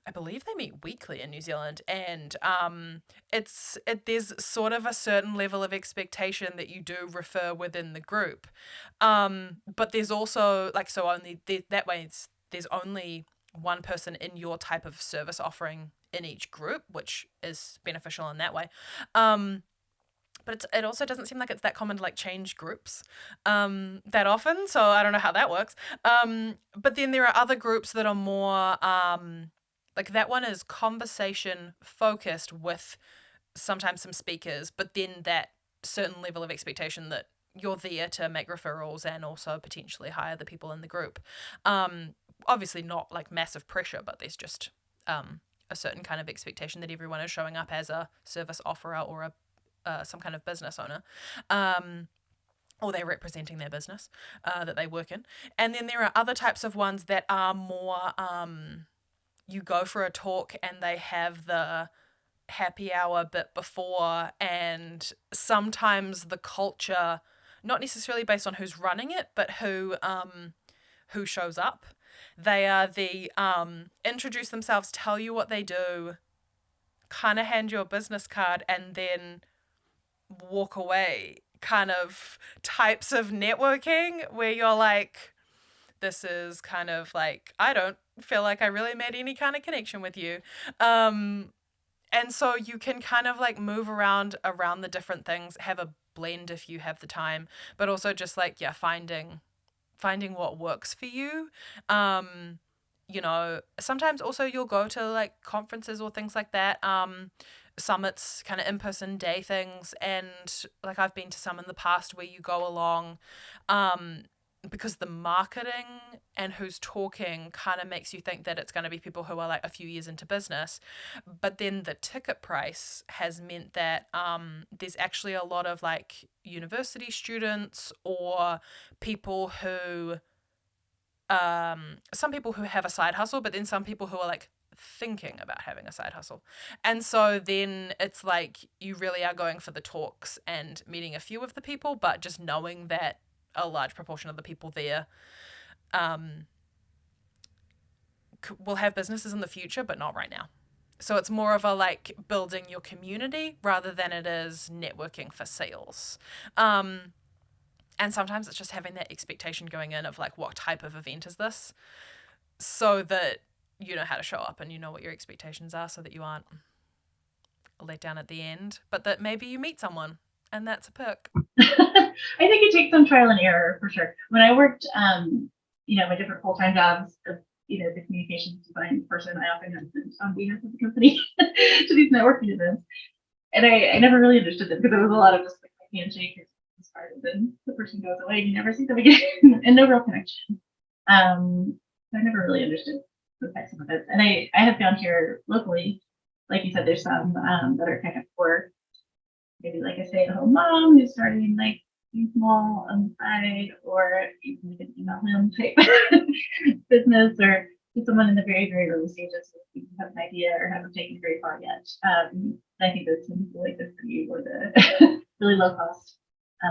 I believe they meet weekly in New Zealand, and there's sort of a certain level of expectation that you do refer within the group, but there's also like that way there's only one person in your type of service offering in each group, which is beneficial in that way. But it also doesn't seem like it's that common to like change groups that often. So I don't know how that works. But then there are other groups that are more like that one is conversation focused with sometimes some speakers, but then that certain level of expectation that you're there to make referrals and also potentially hire the people in the group. Obviously not like massive pressure, but there's just a certain kind of expectation that everyone is showing up as a service offerer or some kind of business owner, or they're representing their business that they work in. And then there are other types of ones that are more, you go for a talk and they have the happy hour bit before, and sometimes the culture, not necessarily based on who's running it, but who shows up. They are the introduce themselves, tell you what they do, kind of hand you a business card, and then walk away kind of types of networking where you're like, this is kind of like, I don't feel like I really made any kind of connection with you. And so you can kind of like move around the different things, have a blend if you have the time, but also just like, yeah, finding what works for you. Sometimes also you'll go to like conferences or things like that, summits, kind of in-person day things, and like I've been to some in the past where you go along because the marketing and who's talking kind of makes you think that it's going to be people who are like a few years into business, but then the ticket price has meant that there's actually a lot of like university students or people who some people who have a side hustle, but then some people who are like thinking about having a side hustle. And so then it's like you really are going for the talks and meeting a few of the people, but just knowing that a large proportion of the people there will have businesses in the future, but not right now. So it's more of a like building your community rather than it is networking for sales. And sometimes it's just having that expectation going in of like, what type of event is this? So that you know how to show up and you know what your expectations are, so that you aren't let down at the end, but that maybe you meet someone, and that's a perk. I think it takes some trial and error for sure. When I worked, my different full-time jobs of the communications design person, I often had sent on behalf of the company to these networking events, and I never really understood them because there was a lot of just like a handshake as part of then the person goes away and you never see them again and no real connection. I never really understood those types of events, and I have found here locally, like you said, there's some that are kind of for maybe like a stay-at-home mom who's starting like small on the side, or even like an email him type business, or just someone in the very, very early stages who have an idea or haven't taken it very far yet. I think those things are like this for you, or the really low cost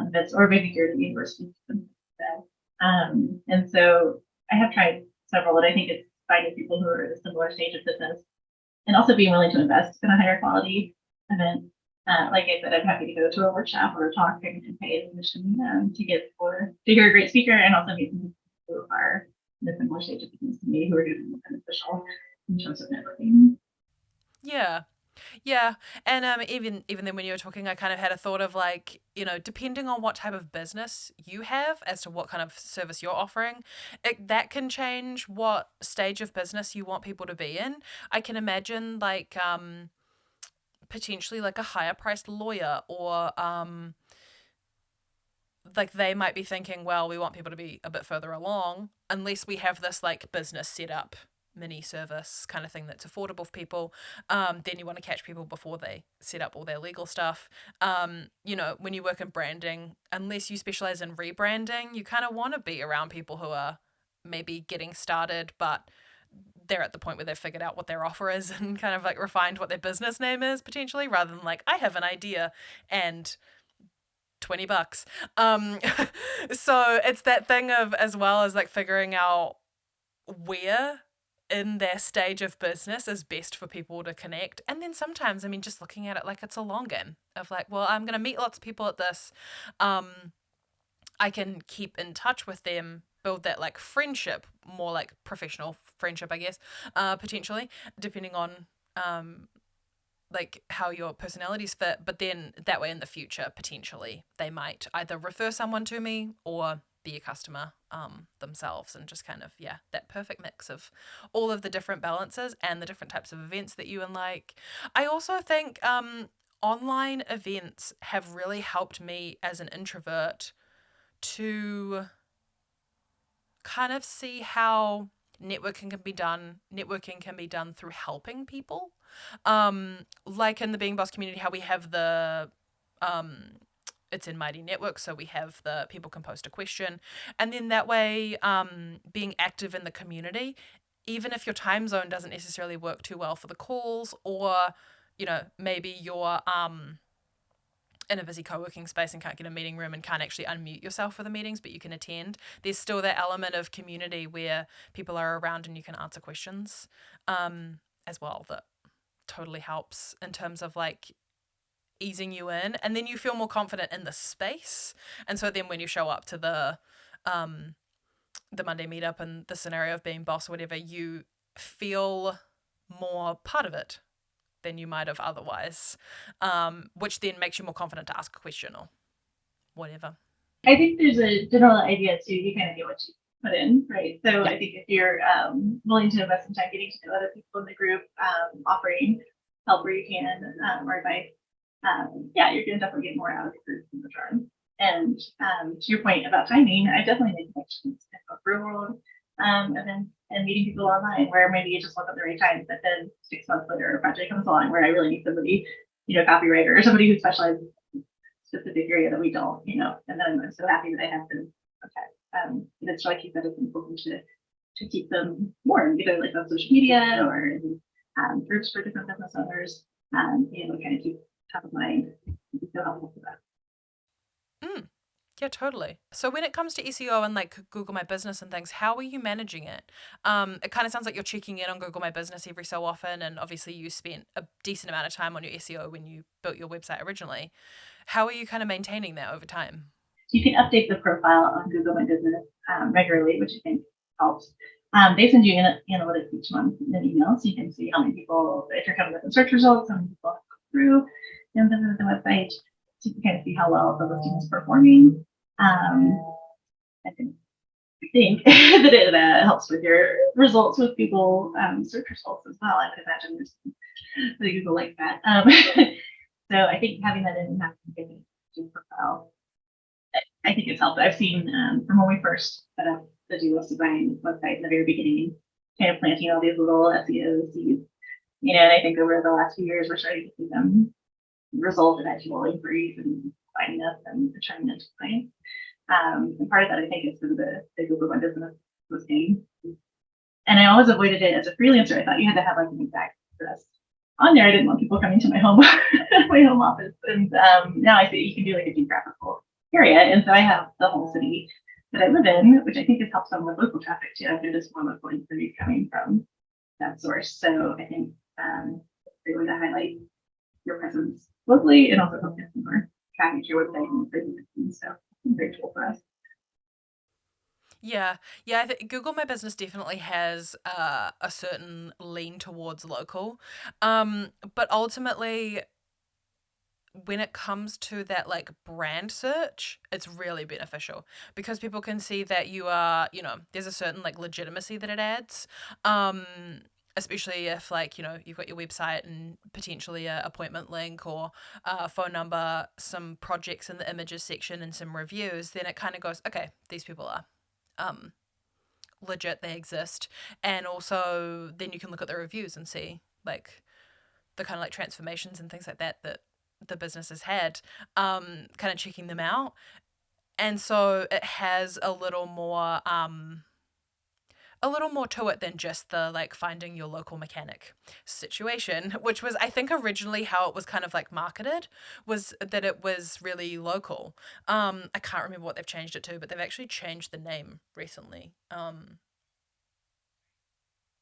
events, or maybe you're at a university that. And so I have tried several, and I think it's finding people who are at a similar stage of business and also being willing to invest in a higher quality event. Like I said, I'm happy to go to a workshop or a talk and pay admission to hear a great speaker and also meet some people who are in a similar stage of business to me who are doing beneficial in terms of networking. Yeah. And even then when you were talking, I kind of had a thought of like, depending on what type of business you have as to what kind of service you're offering, that can change what stage of business you want people to be in. I can imagine like potentially like a higher priced lawyer or like they might be thinking, well, we want people to be a bit further along unless we have this like business set up mini service kind of thing that's affordable for people. Then you want to catch people before they set up all their legal stuff. When you work in branding, unless you specialize in rebranding, you kind of want to be around people who are maybe getting started, but they're at the point where they've figured out what their offer is and kind of like refined what their business name is potentially, rather than like, I have an idea and $20. So it's that thing of, as well as like figuring out where in their stage of business is best for people to connect. And then sometimes, just looking at it like it's a long game of like, well, I'm going to meet lots of people at this. I can keep in touch with them, build that like friendship, more like professional friendship, I guess, potentially, depending on like how your personalities fit. But then that way in the future, potentially, they might either refer someone to me or be a customer themselves, and just kind of, that perfect mix of all of the different balances and the different types of events that you like. I also think online events have really helped me as an introvert to kind of see how networking can be done through helping people. Like in the Being Boss community, how we have the it's in Mighty Network, so we have the people can post a question, and then that way being active in the community, even if your time zone doesn't necessarily work too well for the calls, or maybe you're in a busy co-working space and can't get a meeting room and can't actually unmute yourself for the meetings, but you can attend, there's still that element of community where people are around and you can answer questions as well, that totally helps in terms of like easing you in, and then you feel more confident in the space. And so then when you show up to the Monday meetup and the scenario of being boss or whatever, you feel more part of it than you might have otherwise, which then makes you more confident to ask a question or whatever. I think there's a general idea too, you kind of get what you put in, right? So I think if you're willing to invest some time getting to know other people in the group, offering help where you can, or advice, you're going to definitely get more out of the group in return. And to your point about timing, I definitely made connections in both real world events and meeting people online where maybe you just look at the right time, but then 6 months later a project comes along where I really need somebody, a copywriter or somebody who specializes in a specific area that we don't, and then I'm so happy that I have them. Okay. And it's like you said, it's important to keep them warm, either like on social media or in groups for different business owners, kind of keep top of mind. It's so helpful for that. Yeah, totally. So when it comes to SEO and like Google My Business and things, how are you managing it? It kind of sounds like you're checking in on Google My Business every so often, and obviously you spent a decent amount of time on your SEO when you built your website originally. How are you kind of maintaining that over time? You can update the profile on Google My Business regularly, which I think helps. They send you analytics each month in an email, so you can see how many people, if you're coming up in search results, how many people have come through and visited the website, so you can kind of see how well the listing is performing. I think that it helps with your results with Google search results as well. I would imagine there's the Google like that. So I think having that in your profile, I think it's helped. I've seen from when we first set up the Do-List Design website in the very beginning, kind of planting all these little SEO seeds, and I think over the last few years, we're starting to see them result in actual inquiries and finding us and returning it to clients. And part of that, I think, is through the Google My Business listing. And I always avoided it as a freelancer. I thought you had to have like an exact address on there. I didn't want people coming to my home office. And now I see you can do like a geographical area. And so I have the whole city that I live in, which I think has helped some with local traffic too. I've noticed more local inquiries coming from that source. So I think it's a great way to highlight your presence locally and also help get some more traffic to your website and so it's a great tool for us. Yeah, I think Google My Business definitely has a certain lean towards local, but ultimately, when it comes to that like brand search, it's really beneficial because people can see that you are, there's a certain like legitimacy that it adds. Especially if like, you've got your website and potentially a appointment link or a phone number, some projects in the images section and some reviews, then it kind of goes, okay, these people are legit, they exist. And also then you can look at the reviews and see like the kind of like transformations and things like that the business has had, kind of checking them out. And so it has a little more to it than just the like finding your local mechanic situation, which was I think originally how it was kind of like marketed, was that it was really local. I can't remember what they've changed it to, but they've actually changed the name recently.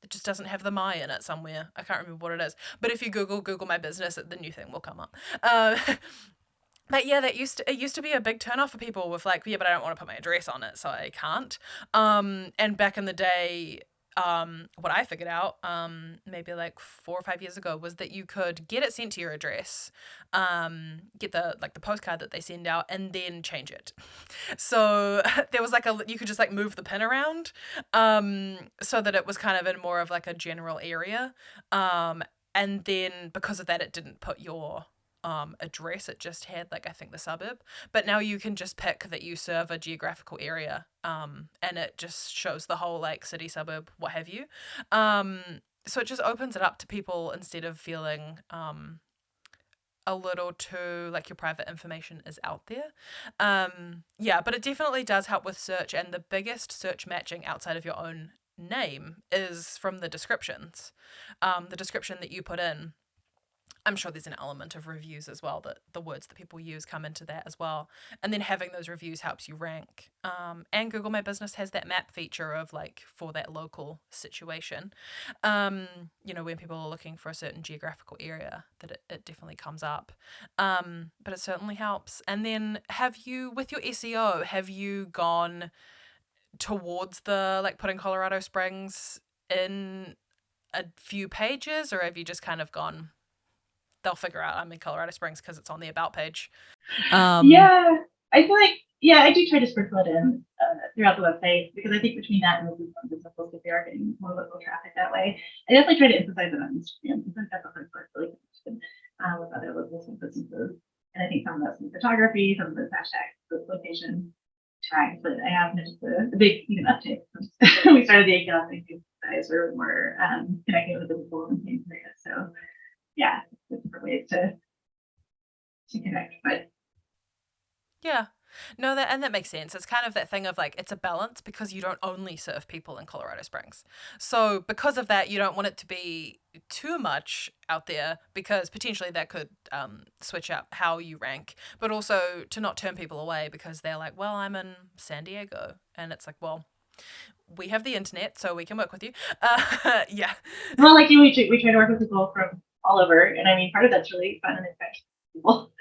It just doesn't have the my in it somewhere. I can't remember what it is. But if you Google My Business, the new thing will come up. But yeah, it used to be a big turnoff for people with like, yeah, but I don't want to put my address on it, so I can't. And back in the day, what I figured out, maybe like 4 or 5 years ago, was that you could get it sent to your address, get the postcard that they send out, and then change it. So there was like you could just like move the pin around, so that it was kind of in more of like a general area, and then because of that, it didn't put your address, it just had like I think the suburb, but now you can just pick that you serve a geographical area, and it just shows the whole like city, suburb, what have you. So it just opens it up to people instead of feeling a little too like your private information is out there. Yeah, but it definitely does help with search, and the biggest search matching outside of your own name is from the descriptions. The description that you put in, I'm sure there's an element of reviews as well, that the words that people use come into that as well. And then having those reviews helps you rank. And Google My Business has that map feature of like for that local situation. When people are looking for a certain geographical area, that it definitely comes up. But it certainly helps. And then with your SEO, have you gone towards the like putting Colorado Springs in a few pages, or have you just kind of gone, they'll figure out I'm in Colorado Springs because it's on the about page? Yeah, I feel like, I do try to sprinkle it in throughout the website, because I think between that and the business posts, if they are getting more local traffic that way, I definitely try to emphasize it on Instagram, because that's a hard part really with other local businesses. And I think some of that's in photography, some of those hashtags, those location tags, but I have noticed a big even uptick since we started the account. I think guys are more connecting with the people in the same area. So yeah, there's different ways to connect, but Yeah. No, that makes sense. It's kind of that thing of like, it's a balance because you don't only serve people in Colorado Springs. So because of that, you don't want it to be too much out there, because potentially that could switch up how you rank, but also to not turn people away because they're like, well, I'm in San Diego. And it's like, well, we have the internet, so we can work with you. Yeah. Well, like we try to work with people from all over, and I mean, part of that's really fun and exciting people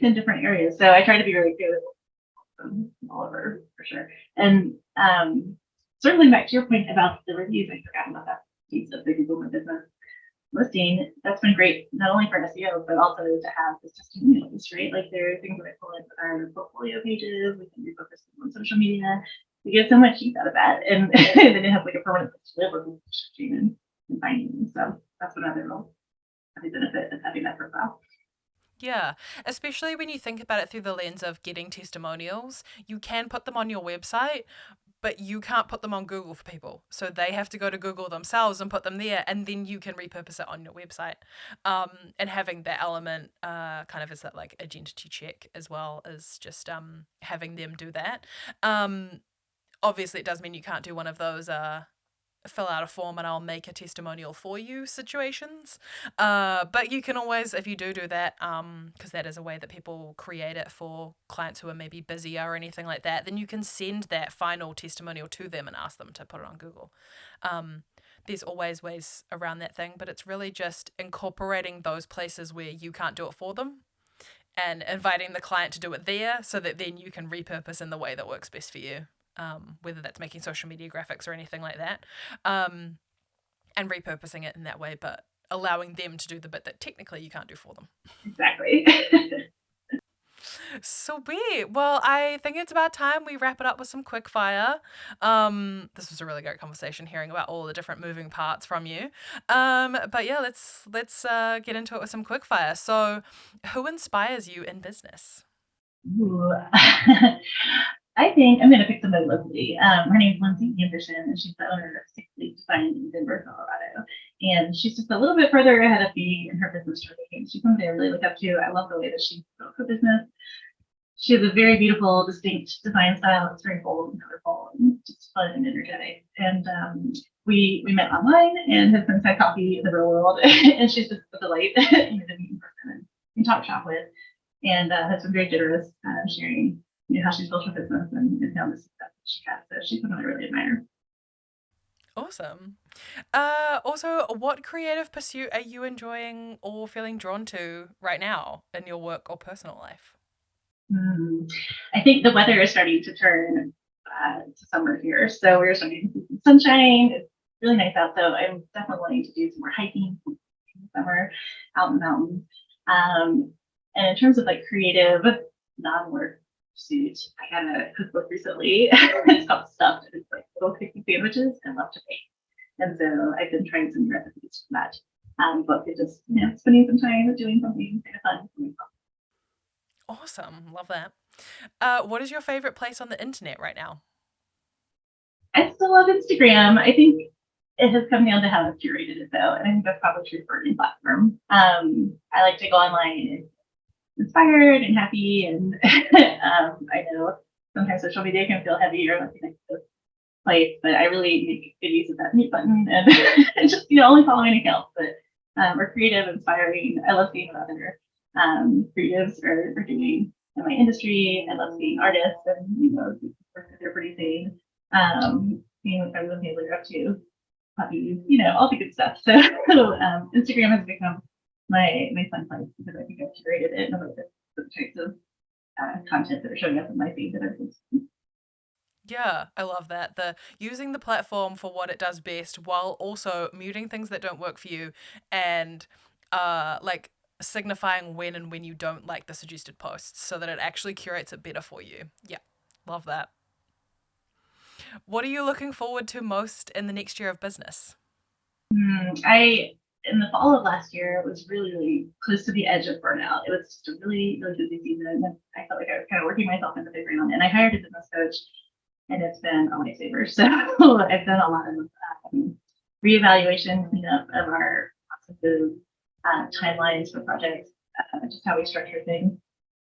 in different areas. So I try to be really good from all over for sure. And circling back to your point about the reviews, I forgot about that piece of the Google My Business listing. That's been great, not only for SEO, but also to have this testimonials, right? Like there are things that I pull in with our portfolio pages. We can refocus on social media. We get so much use out of that, and then it has like a permanent place to live where people stream and finding them. So that's another real happy benefit of having that profile. Yeah, especially when you think about it through the lens of getting testimonials, you can put them on your website, but you can't put them on Google for people. So they have to go to Google themselves and put them there, and then you can repurpose it on your website. And having that element kind of as that like identity check, as well as just having them do that. Obviously, it does mean you can't do one of those fill out a form and I'll make a testimonial for you situations. But you can always, if you do that, because that is a way that people create it for clients who are maybe busy or anything like that, then you can send that final testimonial to them and ask them to put it on Google. There's always ways around that thing, but it's really just incorporating those places where you can't do it for them and inviting the client to do it there so that then you can repurpose in the way that works best for you. Whether that's making social media graphics or anything like that, and repurposing it in that way, but allowing them to do the bit that technically you can't do for them. Exactly. Sweet. Well, I think it's about time we wrap it up with some quick fire. This was a really great conversation, hearing about all the different moving parts from you. But yeah, let's get into it with some quick fire. So, who inspires you in business? Ooh. I think I'm going to pick somebody locally. Her name's Lindsay Anderson, and she's the owner of Six Leaf Design in Denver, Colorado. And she's just a little bit further ahead of me in her business journey. She's somebody I really look up to. I love the way that she built her business. She has a very beautiful, distinct design style. It's very bold and colorful and just fun and energetic. And we met online and have since had coffee in the real world. And she's just a delight to meet in person and talk shop with. And has been very generous sharing how she's built her business and found the success that she has. So she's someone I really admire. Awesome. Also, what creative pursuit are you enjoying or feeling drawn to right now in your work or personal life? I think the weather is starting to turn to summer here. So we're starting to see some sunshine. It's really nice out. So I'm definitely wanting to do some more hiking in the summer out in the mountains. And in terms of like creative non-work pursuit, I got a cookbook recently. It's called Stuffed. It's like little cookie sandwiches and love to bake. And so I've been trying some recipes from that book and just spending some time doing something kind of fun for myself. Awesome. Love that. What is your favorite place on the internet right now? I still love Instagram. I think it has come down to how I've curated it though. And I think that's probably true for any platform. I like to go online inspired and happy, and I know sometimes social media can feel heavy or like a negative place, but I really make good use of that mute button and just only following accounts that are creative, inspiring. I love seeing what other creatives are doing in my industry. I love seeing artists and work that they're producing, seeing what friends and family are up to, puppies, all the good stuff. So Instagram has become my fun place because I think I've curated it in a way that the types of content that are showing up in my feed that are consistent. Yeah, I love that. The using the platform for what it does best while also muting things that don't work for you and like signifying when you don't like the suggested posts so that it actually curates it better for you. Yeah, love that. What are you looking forward to most in the next year of business? In the fall of last year, it was really, really close to the edge of burnout. It was just a really, really busy season. And I felt like I was kind of working myself into the ground. And I hired a business coach, and it's been a lifesaver. So I've done a lot of reevaluation, cleanup of our processes, timelines for projects, just how we structure things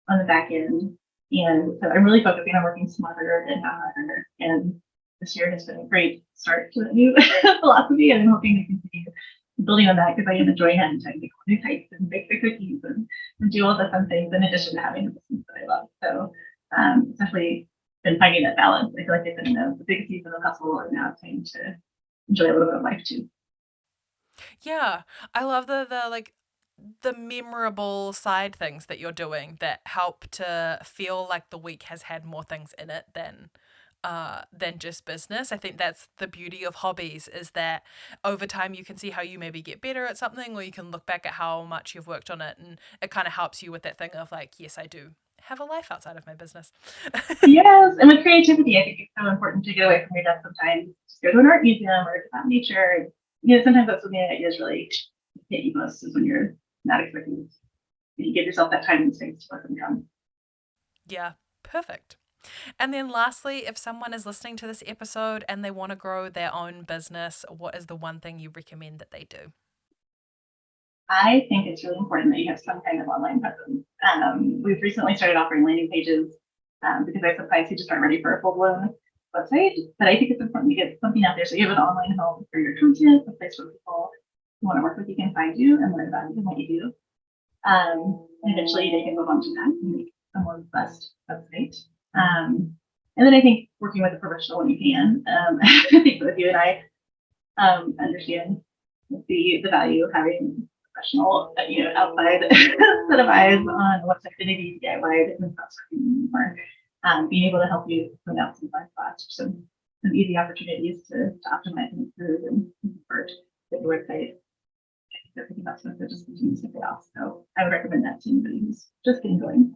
on the back end. And so I'm really focusing on working smarter and not harder. And this year has been a great start to that new philosophy, and I'm hoping to continue building on that because I am enjoying having time to go new types and bake the cookies and do all the fun things in addition to having a business that I love. So it's definitely been finding that balance. I feel like I've been in the big season of hustle, and now it's time to enjoy a little bit of life too. Yeah, I love the memorable side things that you're doing that help to feel like the week has had more things in it than just business. I think that's the beauty of hobbies, is that over time you can see how you maybe get better at something, or you can look back at how much you've worked on it, and it kind of helps you with that thing of like, yes, I do have a life outside of my business. Yes, and with creativity, I think it's so important to get away from your desk sometimes. Just go to an art museum or out in nature. Sometimes that's when the ideas really hit you most, is when you're not expecting it. You give yourself that time and space to let them come. Yeah, perfect. And then lastly, if someone is listening to this episode and they want to grow their own business, what is the one thing you recommend that they do? I think it's really important that you have some kind of online presence. We've recently started offering landing pages because I have some clients who just aren't ready for a full-blown website, but I think it's important to get something out there. So you have an online home for your content, a place where people who want to work with you can find you and learn about you and what you do. And eventually they can move on to that and make a more robust website. And then I think working with a professional when you can. I think both you and I understand the value of having a professional, outside set of eyes on what's activity, DIY, business not working anymore. Being able to help you point out some blind spots, some easy opportunities to optimize and improve and convert with your website. I think that's something that just continues to pay off. So I would recommend that to anybody who's just getting going.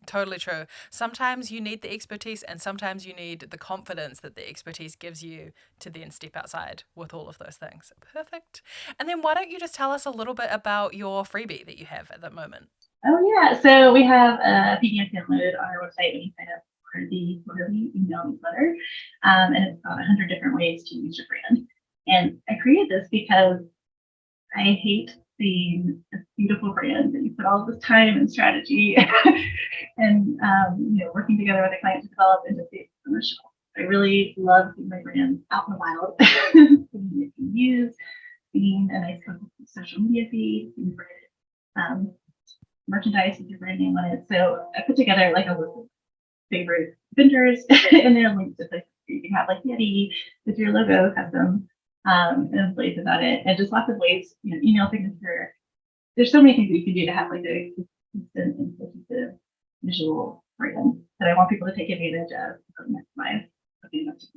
Totally true. Sometimes you need the expertise and sometimes you need the confidence that the expertise gives you to then step outside with all of those things. Perfect. And then why don't you just tell us a little bit about your freebie that you have at the moment? Oh, yeah. So we have a PDF download on our website when you sign up for the quarterly email newsletter. And it's about 100 different ways to use your brand. And I created this because I hate seeing a beautiful brand that you put all of this time and strategy and working together with a client to develop and to see it on the shelf. I really love seeing my brand out in the wild, seeing it being used, seeing a nice social media feed, seeing branded merchandise with your brand name on it. So I put together like a list of favorite vendors and there are links to places where you can have like Yeti with your logo custom. And ways about it, and just lots of ways, email signature. There's so many things that you can do to have like a consistent and cohesive visual brand that I want people to take advantage of to maximize something that's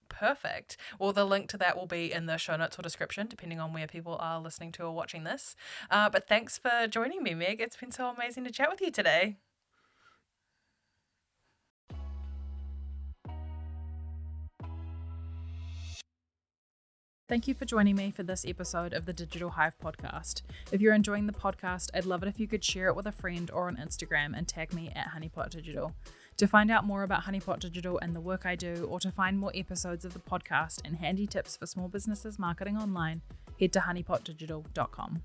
Perfect. Well, the link to that will be in the show notes or description, depending on where people are listening to or watching this. But thanks for joining me, Meg. It's been so amazing to chat with you today. Thank you for joining me for this episode of the Digital Hive Podcast. If you're enjoying the podcast, I'd love it if you could share it with a friend or on Instagram and tag me at Honeypot Digital. To find out more about Honeypot Digital and the work I do, or to find more episodes of the podcast and handy tips for small businesses marketing online, head to honeypotdigital.com.